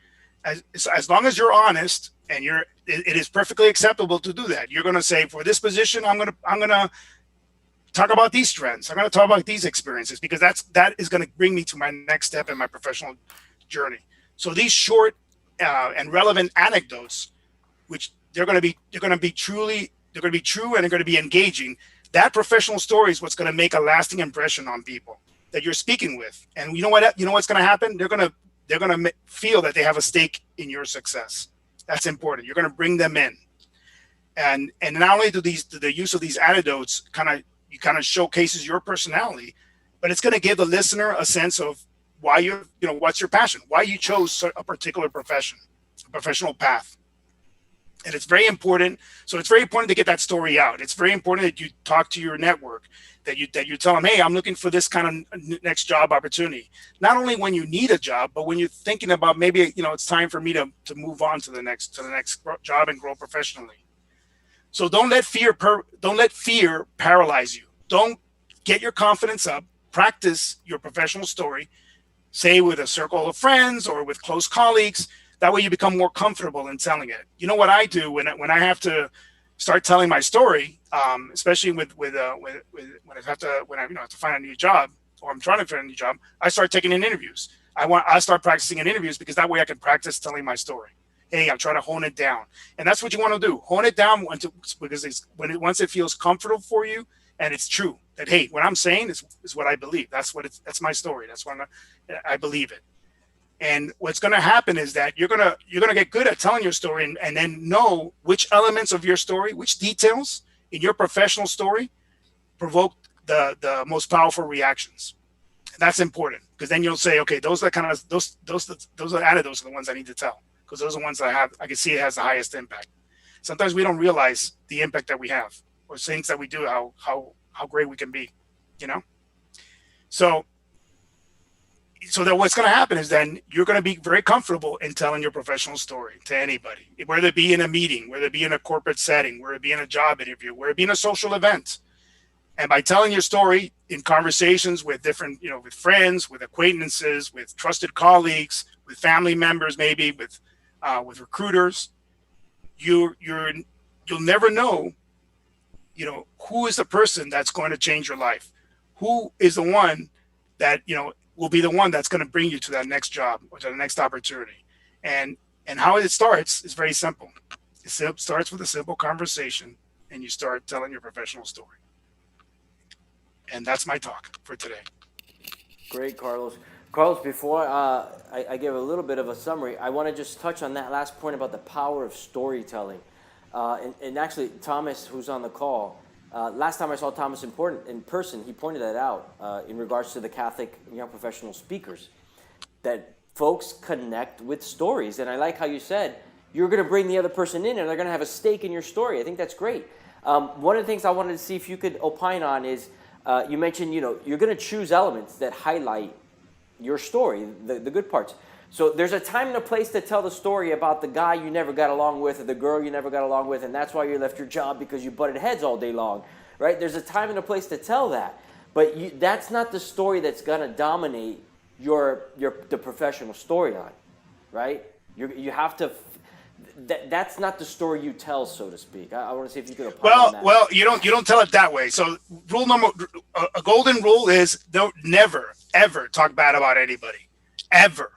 As long as you're honest and it is perfectly acceptable to do that. You're going to say, for this position, I'm going to talk about these trends. I'm going to talk about these experiences because that is going to bring me to my next step in my professional journey. So these short and relevant anecdotes, which they're going to be true and they're going to be engaging. That professional story is what's going to make a lasting impression on people that you're speaking with. And you know what's going to happen? They're going to feel that they have a stake in your success. That's important. You're going to bring them in. And not only do the use of these anecdotes kind of showcases your personality, but it's going to give the listener a sense of why what's your passion, why you chose a particular profession, a professional path. And it's very important. So it's very important to get that story out. It's very important that you talk to your network, that you tell them, hey, I'm looking for this kind of next job opportunity. Not only when you need a job, but when you're thinking about maybe, it's time for me to move on to the next job and grow professionally. So don't let fear paralyze you. Don't get your confidence up. Practice your professional story, say with a circle of friends or with close colleagues. That way you become more comfortable in telling it. You know what I do when I have to start telling my story, especially when I have to find a new job or I'm trying to find a new job, I start taking in interviews. I start practicing in interviews because that way I can practice telling my story. Hey, I'm trying to hone it down. And that's what you want to do. Hone it down because once it feels comfortable for you and it's true that, hey, what I'm saying is what I believe. That's my story. That's what I believe it. And what's going to happen is that you're going to get good at telling your story and then know which elements of your story, which details in your professional story provoke the most powerful reactions. And that's important because then you'll say, okay, those are anecdotes are the ones I need to tell. Because those are the ones that I can see it has the highest impact. Sometimes we don't realize the impact that we have or things that we do, how great we can be, So that what's going to happen is then you're going to be very comfortable in telling your professional story to anybody, whether it be in a meeting, whether it be in a corporate setting, whether it be in a job interview, whether it be in a social event. And by telling your story in conversations with different, with friends, with acquaintances, with trusted colleagues, with family members, maybe with recruiters, you'll never know, who is the person that's going to change your life, who is the one that will be the one that's going to bring you to that next job or to the next opportunity. And how it starts is very simple. It starts with a simple conversation, and you start telling your professional story. And that's my talk for today. Great, Carlos. Carlos, before I give a little bit of a summary, I want to just touch on that last point about the power of storytelling. And actually, Thomas, who's on the call, last time I saw Thomas in person, he pointed that out in regards to the Catholic young professional speakers, that folks connect with stories. And I like how you said, you're going to bring the other person in and they're going to have a stake in your story. I think that's great. One of the things I wanted to see if you could opine on is, you mentioned, you're going to choose elements that highlight your story, the good parts. So there's a time and a place to tell the story about the guy you never got along with or the girl you never got along with, and that's why you left your job because you butted heads all day long, right? There's a time and a place to tell that. But that's not the story that's going to dominate the professional storyline, right? You have to that's not the story you tell, so to speak. I want to see if you could opine on that. Well, you don't tell it that way. So a golden rule is don't never ever talk bad about anybody, ever.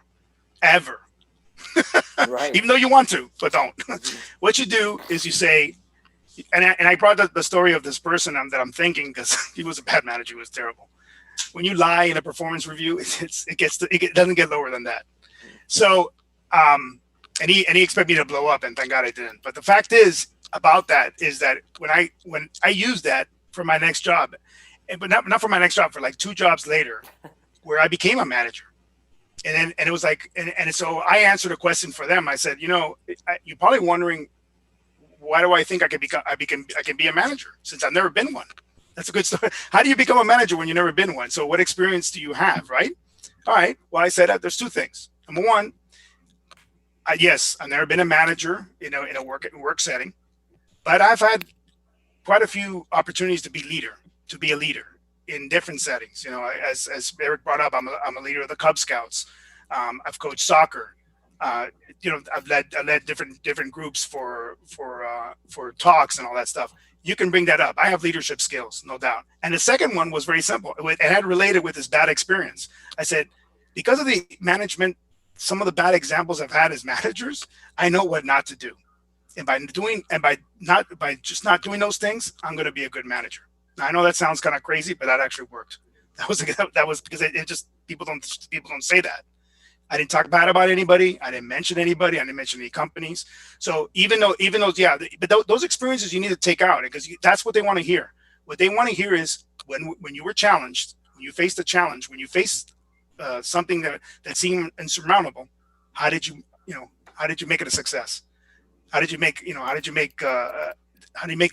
Right. Even though you want to, but don't. What you do is you say, and I brought the story of this person that I'm thinking because he was a bad manager. He was terrible. When you lie in a performance review, it doesn't get lower than that. So, and he expected me to blow up, and thank God I didn't. But the fact is about that is that when I used that for my next job, but not for my next job, for like 2 jobs later, where I became a manager. And it was like, and so I answered a question for them. I said, you're probably wondering, why do I think I can be a manager since I've never been one? That's a good story. How do you become a manager when you've never been one? So what experience do you have, right? All right. Well, I said there's 2 things. Number one, yes, I've never been a manager, in a work setting, but I've had quite a few opportunities to be a leader in different settings. As Eric brought up, I'm a leader of the Cub Scouts. I've coached soccer. I've led different groups for talks and all that stuff. You can bring that up. I have leadership skills, no doubt. And the second one was very simple. It had related with this bad experience. I said, because of the management, some of the bad examples I've had as managers, I know what not to do. And by just not doing those things, I'm going to be a good manager. Now, I know that sounds kind of crazy, but that actually worked. That was because it just people don't say that. I didn't talk bad about anybody. I didn't mention anybody. I didn't mention any companies. So even though, but those experiences you need to take out because that's what they want to hear. What they want to hear is when you were challenged, when you faced a challenge, when you faced something that seemed insurmountable, how did you make it a success? How did you make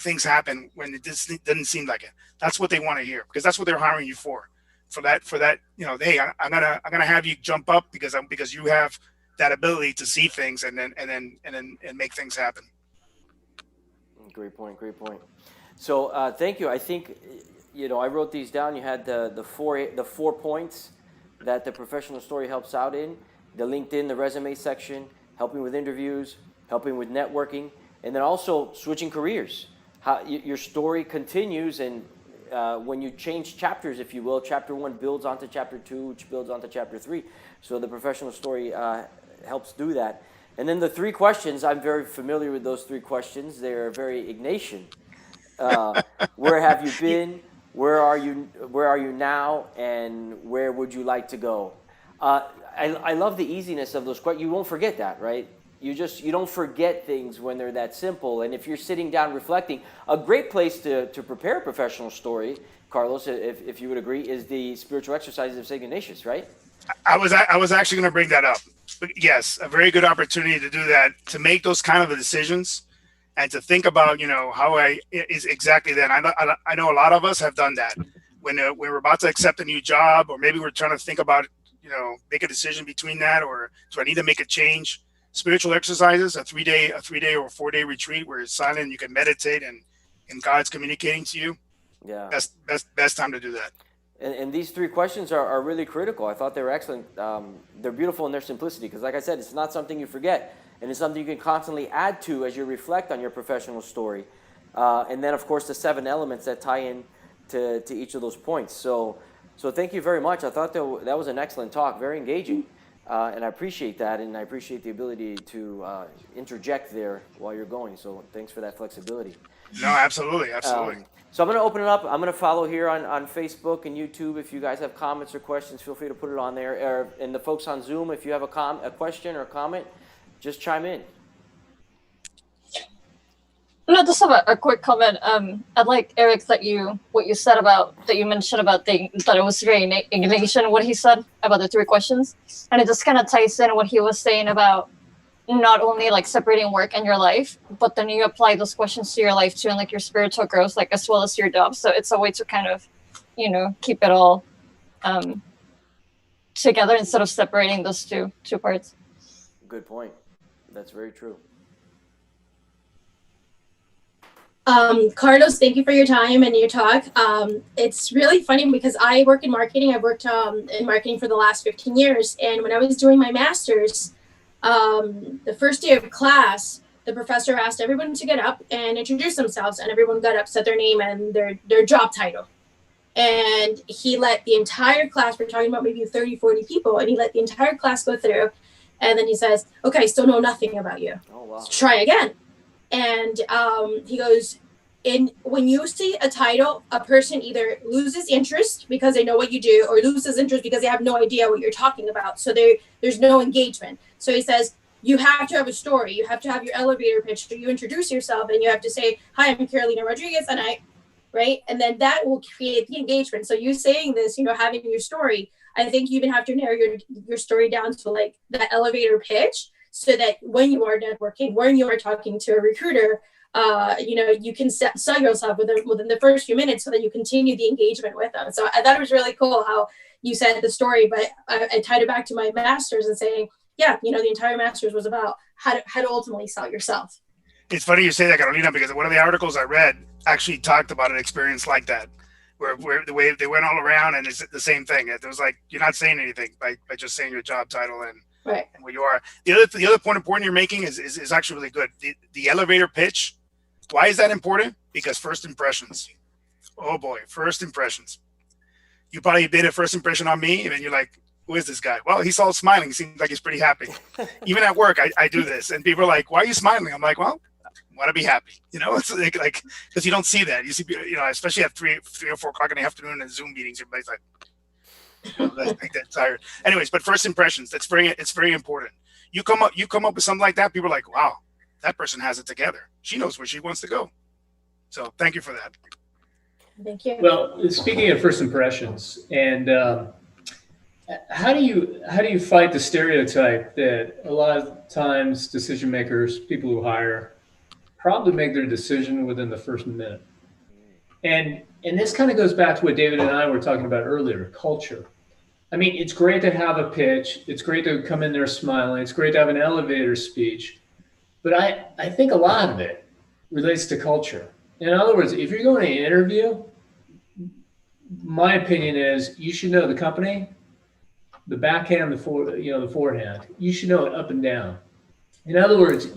things happen when it just didn't seem like it? That's what they want to hear because that's what they're hiring you for. For that, hey, I'm gonna have you jump up because you have that ability to see things and make things happen. Great point. So thank you. I think I wrote these down. You had the 4 points that the professional story helps out in: the LinkedIn, the resume section, helping with interviews, helping with networking, and then also switching careers. How your story continues and. When you change chapters, if you will, chapter 1 builds onto chapter 2, which builds onto chapter 3. So the professional story helps do that. And then the 3 questions, I'm very familiar with those 3 questions. They're very Ignatian. Where have you been? Where are you now? And where would you like to go? I love the easiness of those questions. You won't forget that, right? You don't forget things when they're that simple. And if you're sitting down reflecting, a great place to prepare a professional story, Carlos, if you would agree, is the spiritual exercises of St. Ignatius, right? I was actually going to bring that up. But yes, a very good opportunity to do that, to make those kind of decisions and to think about, how is exactly that. I know a lot of us have done that when we're about to accept a new job, or maybe we're trying to think about, make a decision between that, or do I need to make a change? Spiritual exercises, a 3-day or 4-day retreat where it's silent, you can meditate and God's communicating to you. Yeah. Best time to do that. And these 3 questions are really critical. I thought they were excellent. They're beautiful in their simplicity because, like I said, it's not something you forget, and it's something you can constantly add to as you reflect on your professional story. And then, of course, the 7 elements that tie in to each of those points. So thank you very much. I thought that was an excellent talk, very engaging. And I appreciate that, and I appreciate the ability to interject there while you're going. So thanks for that flexibility. No, absolutely. So I'm going to open it up. I'm going to follow here on Facebook and YouTube. If you guys have comments or questions, feel free to put it on there. And the folks on Zoom, if you have a question or a comment, just chime in. No, just have a quick comment. I'd like, Eric, what you said about, that you mentioned about that it was very Ignatian, what he said about the 3 questions. And it just kind of ties in what he was saying about not only like separating work and your life, but then you apply those questions to your life too, and like your spiritual growth, like as well as your job. So it's a way to kind of, keep it all together instead of separating those two parts. Good point. That's very true. Carlos, thank you for your time and your talk. It's really funny because I work in marketing. I've worked in marketing for the last 15 years. And when I was doing my master's, the first day of class, the professor asked everyone to get up and introduce themselves, and everyone got up, said their name and their job title. And he let the entire class, we're talking about maybe 30, 40 people, and he let the entire class go through. And then he says, okay, I still know nothing about you. Oh, wow. So try again. And he goes, when you see a title, a person either loses interest because they know what you do, or loses interest because they have no idea what you're talking about. So there's no engagement. So he says, you have to have a story. You have to have your elevator pitch. So you introduce yourself and you have to say, hi, I'm Carolina Rodriguez, and right? And then that will create the engagement. So you saying this, having your story, I think you even have to narrow your story down to like that elevator pitch, so that when you are networking, when you are talking to a recruiter, you can sell yourself within the first few minutes, so that you continue the engagement with them. So I thought it was really cool how you said the story, but I tied it back to my master's and saying, yeah, the entire master's was about how to ultimately sell yourself. It's funny you say that, Carolina, because one of the articles I read actually talked about an experience like that, where the way they went all around, and it's the same thing. It was like, you're not saying anything by just saying your job title and where you are. The other point important you're making is actually really good. The elevator pitch. Why is that important? Because first impressions. Oh boy, first impressions. You probably did a first impression on me, and then you're like, who is this guy? Well, he's all smiling. He seems like he's pretty happy. Even at work, I do this, and people are like, why are you smiling? I'm like, well, I want to be happy. It's like, because you don't see that. You see, especially at 3 or 4 o'clock in the afternoon in Zoom meetings, everybody's like that tired. Anyways, but first impressions, it's very important. You come up with something like that, people are like, wow, that person has it together. She knows where she wants to go. So thank you for that. Thank you. Well, speaking of first impressions, and how do you fight the stereotype that a lot of times decision makers, people who hire, probably make their decision within the first minute? And this kind of goes back to what David and I were talking about earlier, culture. I mean, it's great to have a pitch. It's great to come in there smiling. It's great to have an elevator speech. But I think a lot of it relates to culture. In other words, if you're going to interview, my opinion is you should know the company, the backhand, the forehand. You should know it up and down. In other words,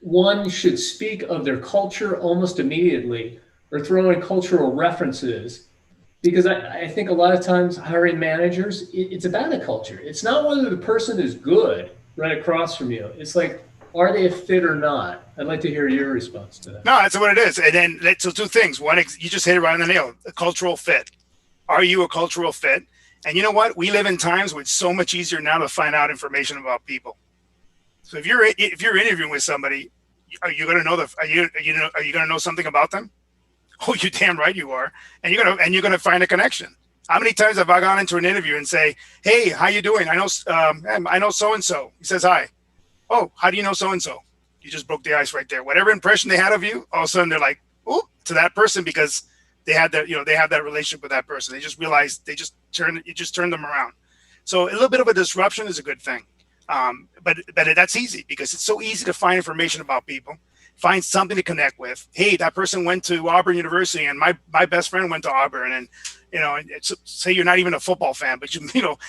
one should speak of their culture almost immediately, or throw in cultural references, because I think a lot of times hiring managers, it's about a culture. It's not whether the person is good right across from you. It's like, are they a fit or not? I'd like to hear your response to that. No, that's what it is. And then, so 2 things. One, you just hit it right on the nail. A cultural fit. Are you a cultural fit? And you know what? We live in times where it's so much easier now to find out information about people. So if you're interviewing with somebody, are you going to know are you going to know something about them? Oh, you damn right you are. And you're going to find a connection. How many times have I gone into an interview and say, "Hey, how you doing? I know so and so." He says, "Hi." "Oh, how do you know so and so?" You just broke the ice right there. Whatever impression they had of you, all of a sudden they're like, "Oh," to that person, because they had that, they have that relationship with that person. They just realized you just turned them around. So a little bit of a disruption is a good thing. But that's easy, because it's so easy to find information about people, find something to connect with. Hey, that person went to Auburn University, and my best friend went to Auburn, and say you're not even a football fan, but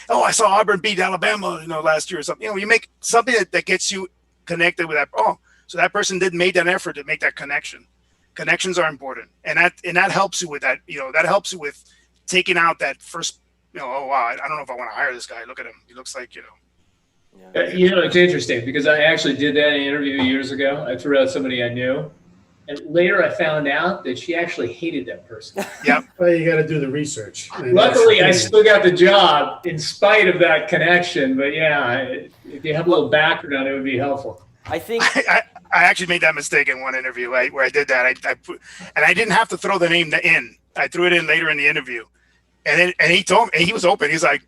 oh, I saw Auburn beat Alabama, last year or something. You make something that gets you connected with that. Oh, so that person did make that effort to make that connection. Connections are important, and that helps you with that. That helps you with taking out that first. Oh wow, I don't know if I want to hire this guy. Look at him; he looks like It's interesting, because I actually did that in an interview years ago. I threw out somebody I knew, and later I found out that she actually hated that person. Yep. Well, you got to do the research. Luckily, I still got the job in spite of that connection. But yeah, if you have a little background, it would be helpful. I think I actually made that mistake in one interview where I did that. I didn't have to throw the name in. I threw it in later in the interview, and he told me, and he was open. He's like,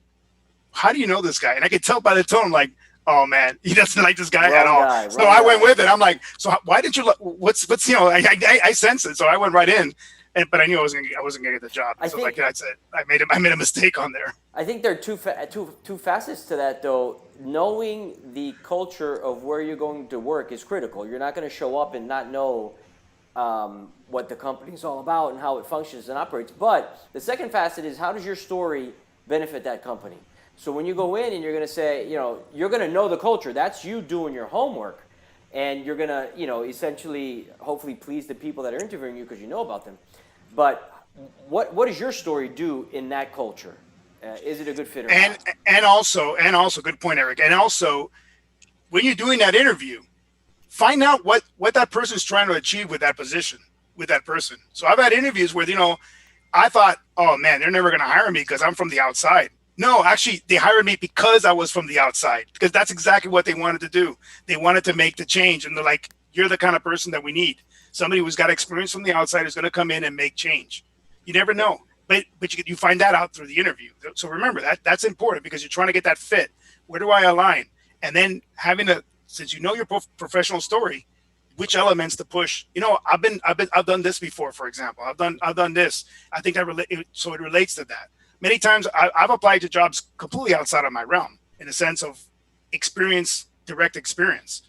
"How do you know this guy?" And I could tell by the tone, like, oh man, he doesn't like this guy at all. So I went with it. I'm like, so why didn't you? What's I sensed it, so I went right in. But I knew I wasn't gonna get the job. So like I said, I made a mistake on there. I think there are two facets to that, though. Knowing the culture of where you're going to work is critical. You're not going to show up and not know what the company is all about and how it functions and operates. But the second facet is, how does your story benefit that company? So when you go in and you're going to say, you're going to know the culture. That's you doing your homework. and you're gonna, essentially, hopefully please the people that are interviewing you because you know about them. But what does your story do in that culture? Is it a good fit or not? And also, good point, Eric. And also, when you're doing that interview, find out what that person's trying to achieve with that position, with that person. So I've had interviews where, I thought, oh man, they're never going to hire me because I'm from the outside. No, actually, they hired me because I was from the outside, because that's exactly what they wanted to do. They wanted to make the change. And they're like, you're the kind of person that we need. Somebody who's got experience from the outside is going to come in and make change. You never know. But you find that out through the interview. So remember, that's important because you're trying to get that fit. Where do I align? And then since you know your professional story, which elements to push. I've done this before, for example. I've done this. I think so it relates to that. Many times I've applied to jobs completely outside of my realm in the sense of direct experience.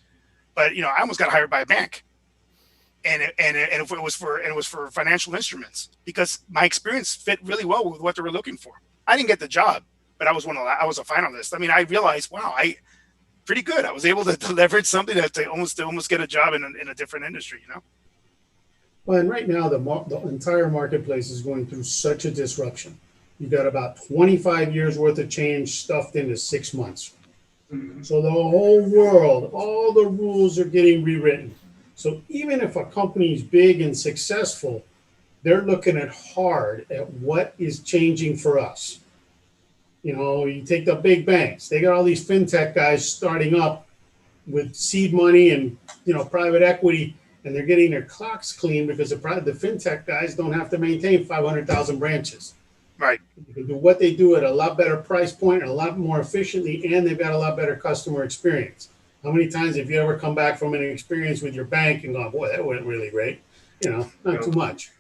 But I almost got hired by a bank, and it was for financial instruments because my experience fit really well with what they were looking for. I didn't get the job, but I was a finalist. I mean, I realized, wow, pretty good. I was able to leverage something to almost get a job in a different industry, Well, and right now the entire marketplace is going through such a disruption. You've got about 25 years worth of change stuffed into 6 months. Mm-hmm. So the whole world, all the rules are getting rewritten. So even if a company is big and successful, they're looking hard at what is changing for us. You take the big banks, they got all these fintech guys starting up with seed money and, private equity, and they're getting their clocks clean because the fintech guys don't have to maintain 500,000 branches. Right. You can do what they do at a lot better price point and a lot more efficiently, and they've got a lot better customer experience. How many times have you ever come back from an experience with your bank and gone, boy, that went really great? Not too much.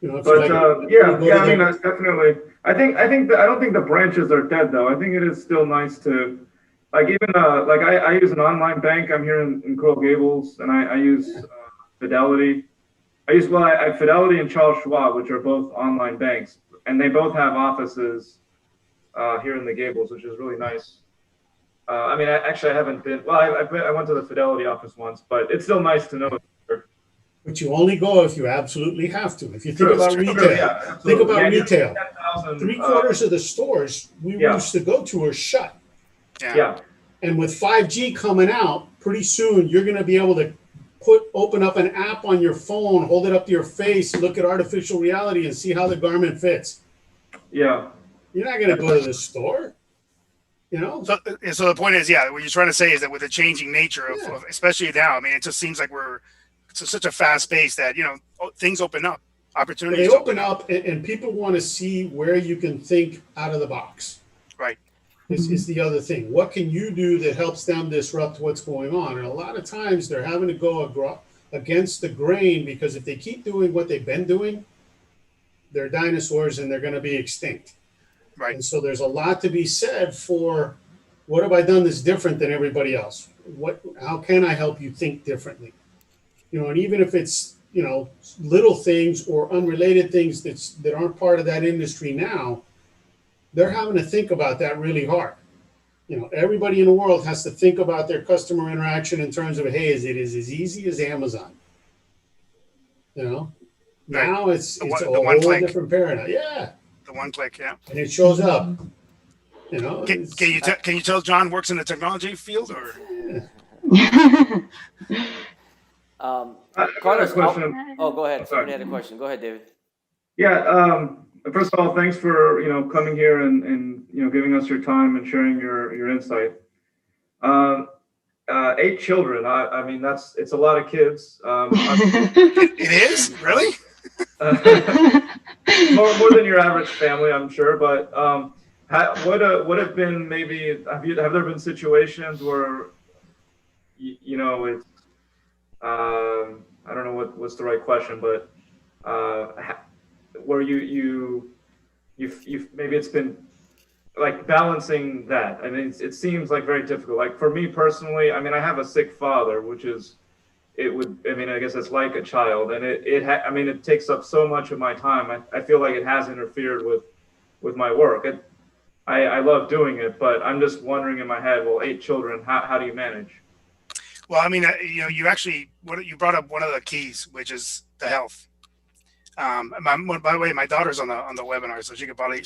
But I mean, that's definitely. I don't think the branches are dead though. I think it is still nice to, like, even I use an online bank. I'm here in Coral Gables, and I use Fidelity. I use Fidelity and Charles Schwab, which are both online banks, and they both have offices here in the Gables, which is really nice. I mean, I haven't been. Well, I went to the Fidelity office once, but it's still nice to know. But you only go if you absolutely have to. If you think about retail, retail. 3/4 of the stores we used to go to are shut. Yeah. And with 5G coming out, pretty soon you're going to be able to open up an app on your phone, hold it up to your face, look at artificial reality, and see how the garment fits. Yeah. You're not going to go to the store. So the point is, what you're trying to say is that with the changing nature of especially now, I mean, it just seems like it's such a fast pace that, things open up, opportunities. They open up and people want to see where you can think out of the box. Right. This is the other thing. What can you do that helps them disrupt what's going on? And a lot of times they're having to go against the grain because if they keep doing what they've been doing, they're dinosaurs and they're going to be extinct. Right. And so there's a lot to be said for what have I done that's different than everybody else? How can I help you think differently? And even if it's, little things or unrelated things that aren't part of that industry now, they're having to think about that really hard. Everybody in the world has to think about their customer interaction in terms of, hey, is it as easy as Amazon? Now it's a whole different paradigm. Yeah. The one click, yeah. And it shows up. Can you tell John works in the technology field or? Carlos, go ahead. Sorry. Somebody had a question. Go ahead, David. Yeah. First of all, thanks for coming here and giving us your time and sharing your insight. 8 children. I mean, it's a lot of kids. It is really more than your average family, I'm sure. But what have been maybe have there been situations where it's I don't know what's the right question, but where you maybe it's been like balancing that. I mean, it seems like very difficult. Like for me personally, I mean, I have a sick father, I guess it's like a child, and it takes up so much of my time. I feel like it has interfered with my work. I love doing it, but I'm just wondering in my head, well, 8 children, how do you manage? Well, I mean, you actually you brought up one of the keys, which is the health. By the way, my daughter's on the webinar, so she could probably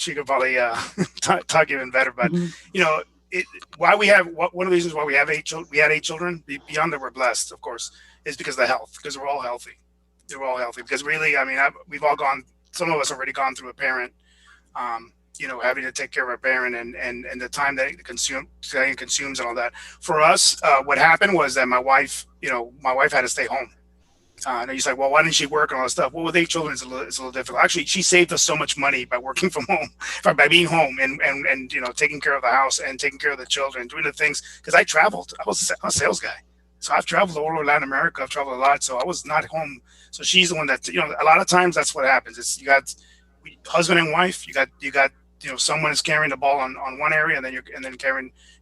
talk even better. But you know, it, why we have one of the reasons why we have we had 8 children beyond that we're blessed, of course, is because of the health. Because we're all healthy. They're all healthy. Because really, I mean, we've all gone. Some of us already gone through a parent. Having to take care of our parent and the time that it consumes and all that. For us, what happened was that my wife had to stay home. And he's like, well, why didn't she work and all that stuff? Well, with 8 children, it's a little difficult. Actually, she saved us so much money by working from home, by being home and taking care of the house and taking care of the children, doing the things. Because I traveled. I was a sales guy. So I've traveled all over Latin America. I've traveled a lot. So I was not home. So she's the one that, a lot of times that's what happens. It's you got husband and wife. You got someone is carrying the ball on one area, and then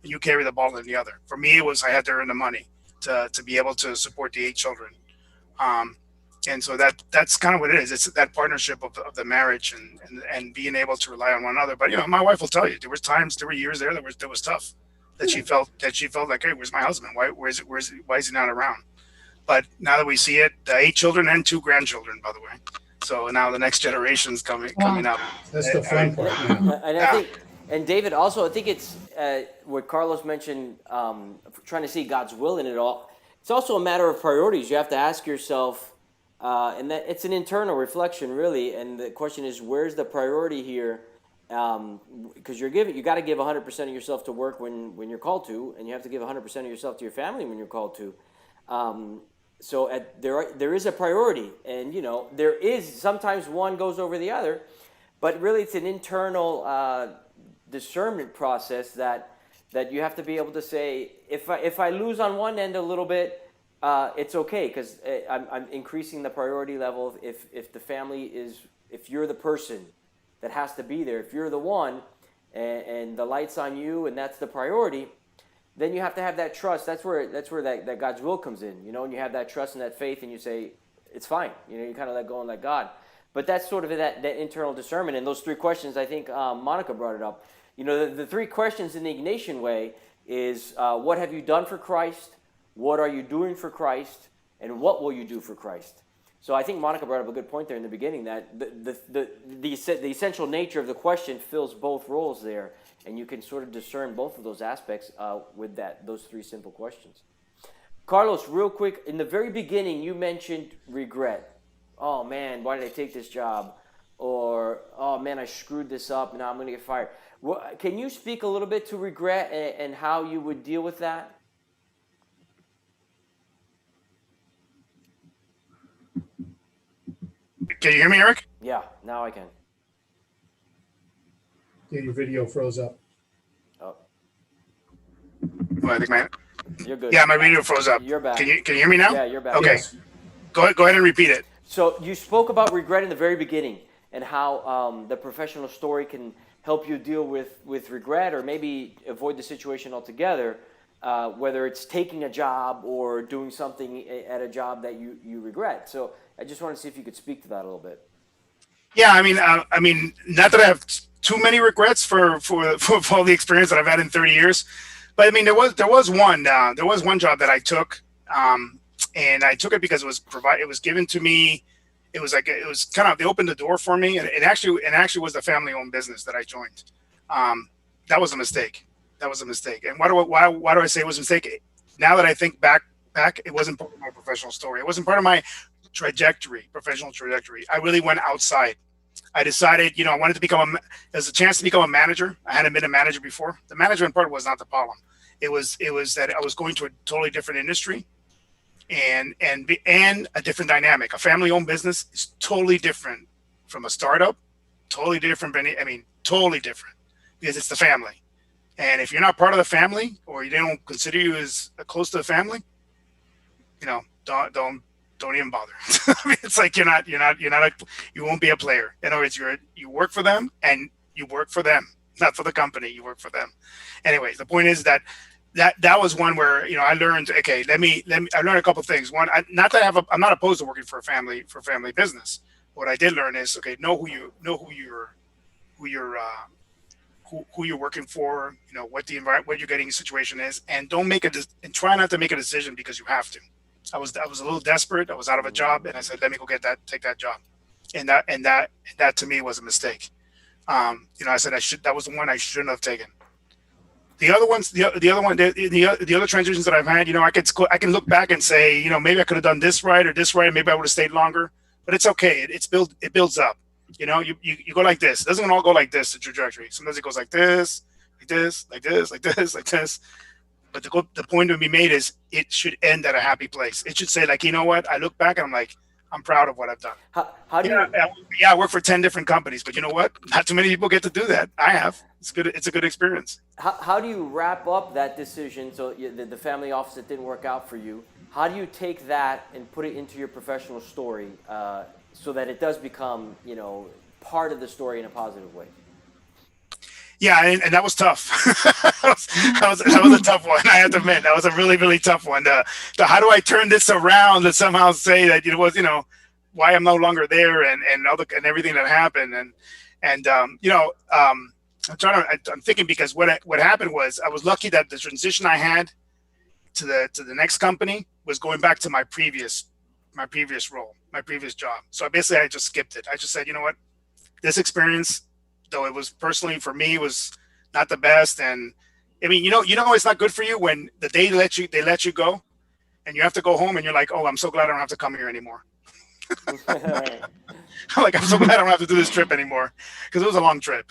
you carry the ball in the other. For me, it was I had to earn the money to be able to support the 8 children. And so that's kind of what it is. It's that partnership of the marriage and being able to rely on one another. But my wife will tell you there were years there that was tough, that she felt like, hey, where's my husband? Why is he not around? But now that we see it, the 8 children and 2 grandchildren, by the way. So now the next generation's coming up. That's the fun part. And I think, and David, also, I think it's what Carlos mentioned, trying to see God's will in it all. It's also a matter of priorities. You have to ask yourself, and that it's an internal reflection, really. And the question is, where's the priority here? Because you got to give 100% of yourself to work when you're called to, and you have to give 100% of yourself to your family when you're called to. So there is a priority, and there is sometimes one goes over the other, but really it's an internal discernment process that you have to be able to say, if I lose on one end a little bit, it's okay, because I'm increasing the priority level. If the family if you're the person that has to be there, if you're the one, and the light's on you, and that's the priority, then you have to have that trust. That's where that God's will comes in, and you have that trust and that faith, and you say, it's fine. You kind of let go and let God. But that's sort of that internal discernment. And those 3 questions, I think Monica brought it up. The 3 questions in the Ignatian way is, what have you done for Christ? What are you doing for Christ? And what will you do for Christ? So I think Monica brought up a good point there in the beginning, that the essential nature of the question fills both roles there. And you can sort of discern both of those aspects with those 3 simple questions. Carlos, real quick, in the very beginning, you mentioned regret. Oh, man, why did I take this job? Or, oh, man, I screwed this up, and now I'm going to get fired. Can you speak a little bit to regret and how you would deal with that? Can you hear me, Eric? Yeah, now I can. Yeah, your video froze up. Oh, Well, I think you're good. my video froze up. You're back. Can you hear me now? Yeah, you're back. Okay. Yes. Go ahead and repeat it. So you spoke about regret in the very beginning, and how the professional story can help you deal with regret, or maybe avoid the situation altogether, whether it's taking a job or doing something at a job that you regret. So I just want to see if you could speak to that a little bit. Yeah, I mean, not that I have too many regrets for all the experience that I've had in 30 years, but I mean, there was one job that I took, and I took it because it was given to me. It was kind of, they opened the door for me, and it actually was the family-owned business that I joined. That was a mistake. And why do I say it was a mistake? Now that I think back, it wasn't part of my professional story. It wasn't part of my professional trajectory. I really went outside. I decided, I wanted to there's a chance to become a manager. I hadn't been a manager before. The management part was not the problem. It was that I was going to a totally different industry, and a different dynamic. A family-owned business is totally different from a startup. Totally different. Totally different, because it's the family. And if you're not part of the family, or they don't consider you as close to the family, don't even bother. It's like you won't be a player. In other words, you work for them, and you work for them, not for the company. You work for them. Anyways, the point is that was one where I learned. Okay, I learned a couple of things. One, I'm not opposed to working for a family business. What I did learn is, okay, know who your who you're working for, you know, what the environment, what you're getting situation is, and and try not to make a decision because you have to. I was a little desperate. I was out of a job, and I said, let me go take that job, and that to me was a mistake. You know, I said that was the one I shouldn't have taken. The other ones, the other transitions that I've had, you know, I can look back and say, you know, maybe I could have done this right or this right. Maybe I would have stayed longer, but it's okay. It builds up. You know, you go like this. It doesn't all go like this, the trajectory. Sometimes it goes like this, like this, like this, like this, like this. But the point to be made is it should end at a happy place. It should say, like, you know what? I look back and I'm like, I'm proud of what I've done. How do you? Yeah, I work for 10 different companies, but you know what? Not too many people get to do that. I have. It's good. It's a good experience. How do you wrap up that decision? So the family office that didn't work out for you. How do you take that and put it into your professional story so that it does become, you know, part of the story in a positive way? Yeah, and that was tough. that was a tough one. I have to admit, that was a really, really tough one. The how do I turn this around to somehow say that it was, you know, why I'm no longer there and everything that happened and you know, I'm thinking because what happened was I was lucky that the transition I had to the next company was going back to my previous role, my previous job. So basically I just skipped it. I just said, you know what, this experience, though it was personally for me was not the best. And I mean, you know, it's not good for you when the day they let you go and you have to go home and you're like, oh, I'm so glad I don't have to come here anymore. Like, I'm so glad I don't have to do this trip anymore because it was a long trip.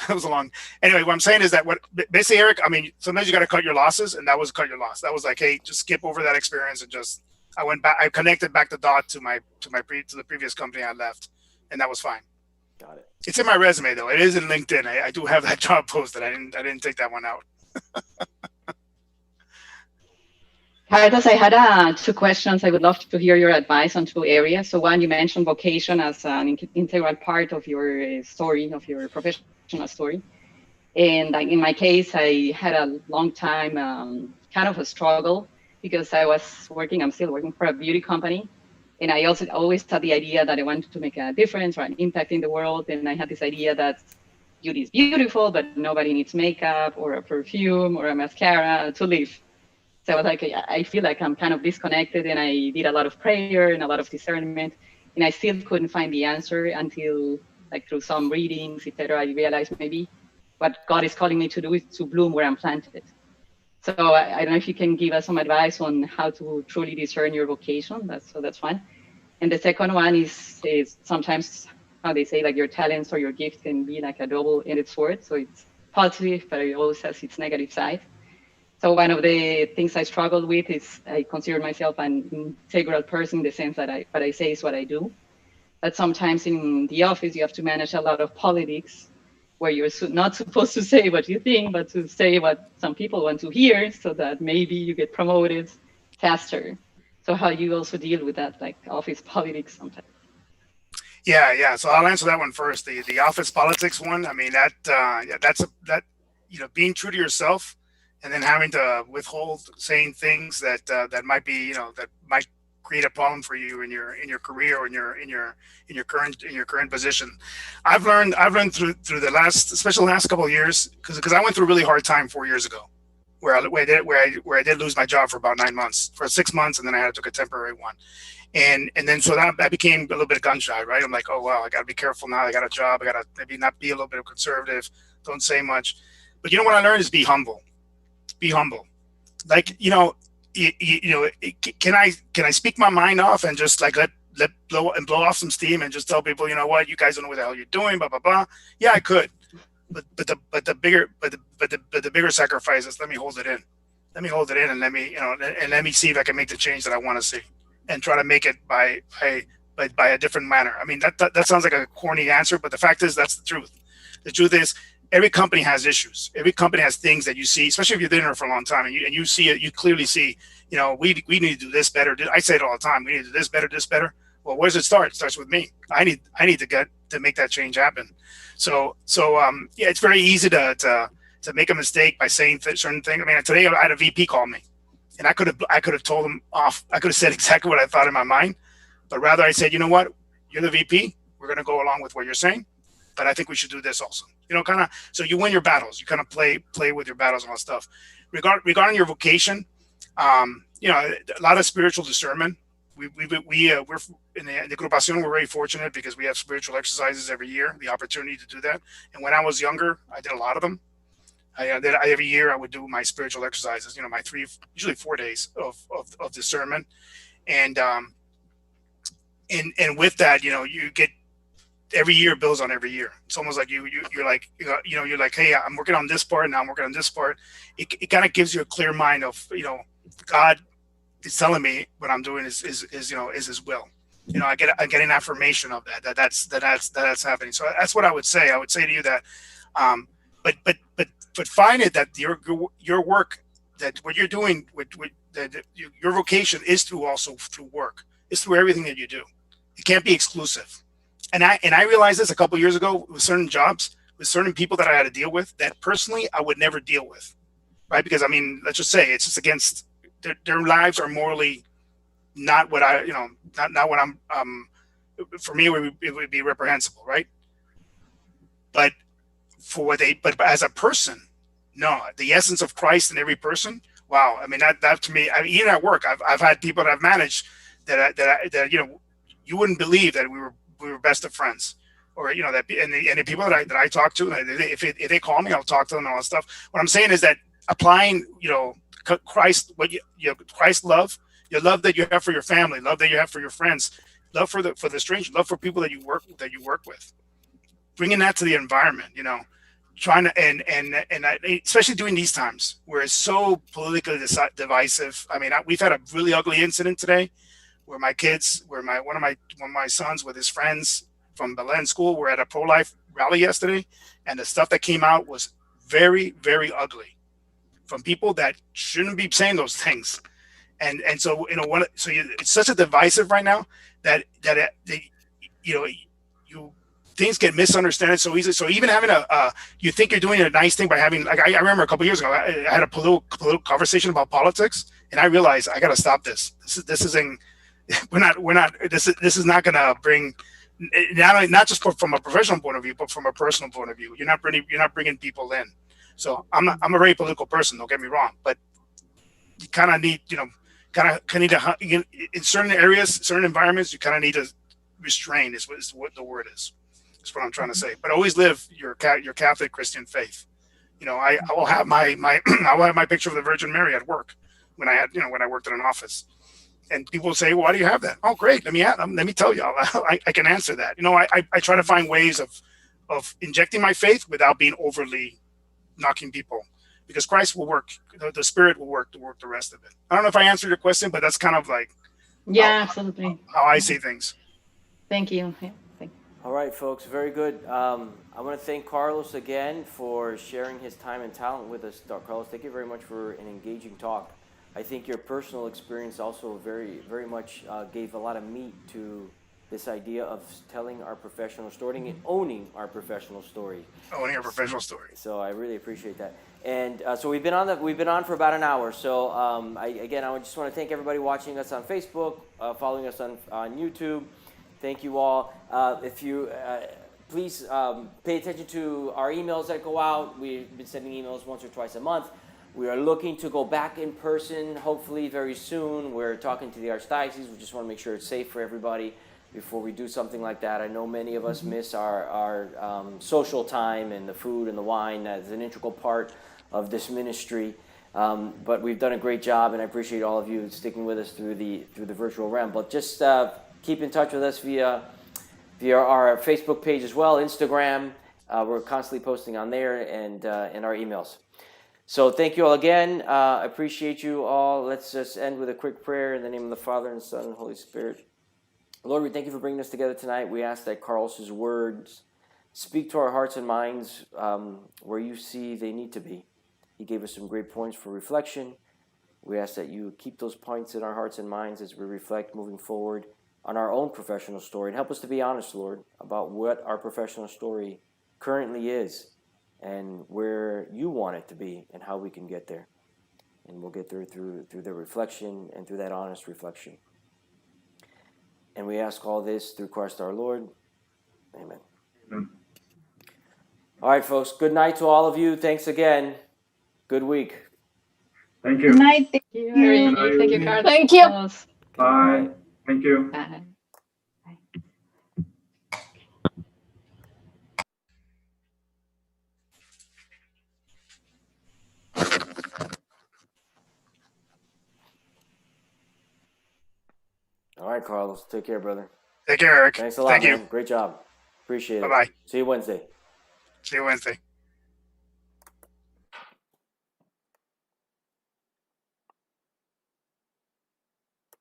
Anyway, what I'm saying is that basically, Eric, I mean, sometimes you got to cut your losses, and that was cut your loss. That was like, hey, just skip over that experience and I went back. I connected back the dot to the previous company I left, and that was fine. Got it. It's in my resume though. It is in LinkedIn. I do have that job posted. I didn't take that one out. Carlos, I had 2 questions. I would love to hear your advice on 2 areas. So one, you mentioned vocation as an integral part of your story, of your professional story. And in my case, I had a long time kind of a struggle because I'm still working for a beauty company. And I also always had the idea that I wanted to make a difference or an impact in the world. And I had this idea that beauty is beautiful, but nobody needs makeup or a perfume or a mascara to live. So I was like, I feel like I'm kind of disconnected, and I did a lot of prayer and a lot of discernment, and I still couldn't find the answer until, like, through some readings, etc., I realized maybe what God is calling me to do is to bloom where I'm planted. So I don't know if you can give us some advice on how to truly discern your vocation. That's one. And the second one is sometimes how they say, like, your talents or your gift can be like a double-edged sword. So it's positive, but it also has its negative side. So one of the things I struggle with is I consider myself an integral person in the sense that what I say is what I do. But sometimes in the office, you have to manage a lot of politics where you're not supposed to say what you think, but to say what some people want to hear so that maybe you get promoted faster. So how you also deal with that, like office politics sometimes? Yeah. So I'll answer that one first. The office politics one. I mean, that's being true to yourself, and then having to withhold saying things that might be, that might create a problem for you in your career or in your current position. I've learned through the last couple of years, because I went through a really hard time 4 years ago, where I did lose my job for about 9 months, for 6 months, and then I took a temporary one. And then so that became a little bit gun shy, right? I'm like, oh wow, I gotta be careful now. I got a job. I gotta maybe not be a little bit of conservative. Don't say much. But what I learned is be humble. Be humble. Like, can I speak my mind off and just like let blow off some steam and just tell people, you know what, you guys don't know what the hell you're doing, blah blah blah. Yeah, I could, but the bigger sacrifice is let me hold it in, and let me see if I can make the change that I want to see, and try to make it by a different manner. I mean, that sounds like a corny answer, but the fact is that's the truth. The truth is, every company has issues. Every company has things that you see, especially if you've been there for a long time, and you see it. You clearly see, we need to do this better. I say it all the time. We need to do this better. Well, where does it start? It starts with me. I need to make that change happen. So yeah, it's very easy to make a mistake by saying certain things. I mean, today I had a VP call me, and I could have told him off. I could have said exactly what I thought in my mind, but rather I said, you know what? You're the VP. We're going to go along with what you're saying. but I think we should do this also. Kind of, so you win your battles. You kind of play with your battles and all that stuff. Regarding your vocation, a lot of spiritual discernment. We're in the Agrupación, we're very fortunate because we have spiritual exercises every year, the opportunity to do that. And when I was younger, I did a lot of them. Every year I would do my spiritual exercises, my usually 4 days of discernment. And with that, you get, every year builds on every year. It's almost like you're like, hey, I'm working on this part, now I'm working on this part. It kind of gives you a clear mind of, God is telling me what I'm doing is his will. I get an affirmation of that's happening. So that's what I would say. I would say to you that, but find it that your work, that what you're doing your vocation is through work. It's through everything that you do. It can't be exclusive. And I realized this a couple of years ago with certain jobs, with certain people that I had to deal with that personally I would never deal with, right? Because let's just say it's just against their lives are morally not what not what I'm. For me, it would be reprehensible, right? But but as a person, no, the essence of Christ in every person. Wow, that to me, even at work, I've had people that I've managed that you wouldn't believe that we were best of friends, or that, and the people that I talk to, if they call me, I'll talk to them and all that stuff. What I'm saying is that applying Christ, Christ love, your love that you have for your family, love that you have for your friends, love for the stranger, love for people that you work with, bringing that to the environment, trying to and especially during these times where it's so politically divisive. We've had a really ugly incident today where one of my sons with his friends from Belen School were at a pro-life rally yesterday, and the stuff that came out was very, very ugly from people that shouldn't be saying those things. And so it's such a divisive right now that things get misunderstood so easily. So even having you think you're doing a nice thing by having, like, I remember a couple of years ago, I had a political conversation about politics, and I realized I got to stop this. This is not going to bring, not just from a professional point of view, but from a personal point of view. You're not bringing people in. So I'm a very political person. Don't get me wrong, but you kind of need, need to, in certain areas, certain environments, you kind of need to restrain. Is what the word is. That's what I'm trying to say. But always live your Catholic Christian faith. I will have my I will have my picture of the Virgin Mary at work when I worked in an office. And people will say, well, why do you have that? Oh, great. Let me tell you. I can answer that. I try to find ways of injecting my faith without being overly knocking people, because Christ will work. The Spirit will work the rest of it. I don't know if I answered your question, but that's kind of like absolutely how I see things. Thank you. All right, folks, very good. I want to thank Carlos again for sharing his time and talent with us. Dr. Carlos, thank you very much for an engaging talk. I think your personal experience also very, very much gave a lot of meat to this idea of telling our professional story and owning our professional story. Owning our professional story. So I really appreciate that. And so we've been on for about an hour. So I just want to thank everybody watching us on Facebook, following us on YouTube. Thank you all. If you please pay attention to our emails that go out. We've been sending emails once or twice a month. We are looking to go back in person, hopefully very soon. We're talking to the Archdiocese. We just want to make sure it's safe for everybody before we do something like that. I know many of us miss our social time and the food and the wine as an integral part of this ministry. But we've done a great job, and I appreciate all of you sticking with us through the virtual realm. But just keep in touch with us via our Facebook page as well, Instagram. We're constantly posting on there, and our emails. So thank you all again. I appreciate you all. Let's just end with a quick prayer in the name of the Father and Son and Holy Spirit. Lord, we thank you for bringing us together tonight. We ask that Carlos's words speak to our hearts and minds where you see they need to be. He gave us some great points for reflection. We ask that you keep those points in our hearts and minds as we reflect moving forward on our own professional story, and help us to be honest, Lord, about what our professional story currently is and where you want it to be and how we can get there. And we'll get there through the reflection and through that honest reflection. And we ask all this through Christ our Lord. Amen. Amen. All right, folks. Good night to all of you. Thanks again. Good week. Thank you. Good night. Thank you. Thank you, Carlos. Thank you. Bye. Thank you. Bye. All right, Carlos. Take care, brother. Take care, Eric. Thanks a lot, Thank man. you. Great job. Appreciate it. Bye-bye. See you Wednesday. See you Wednesday.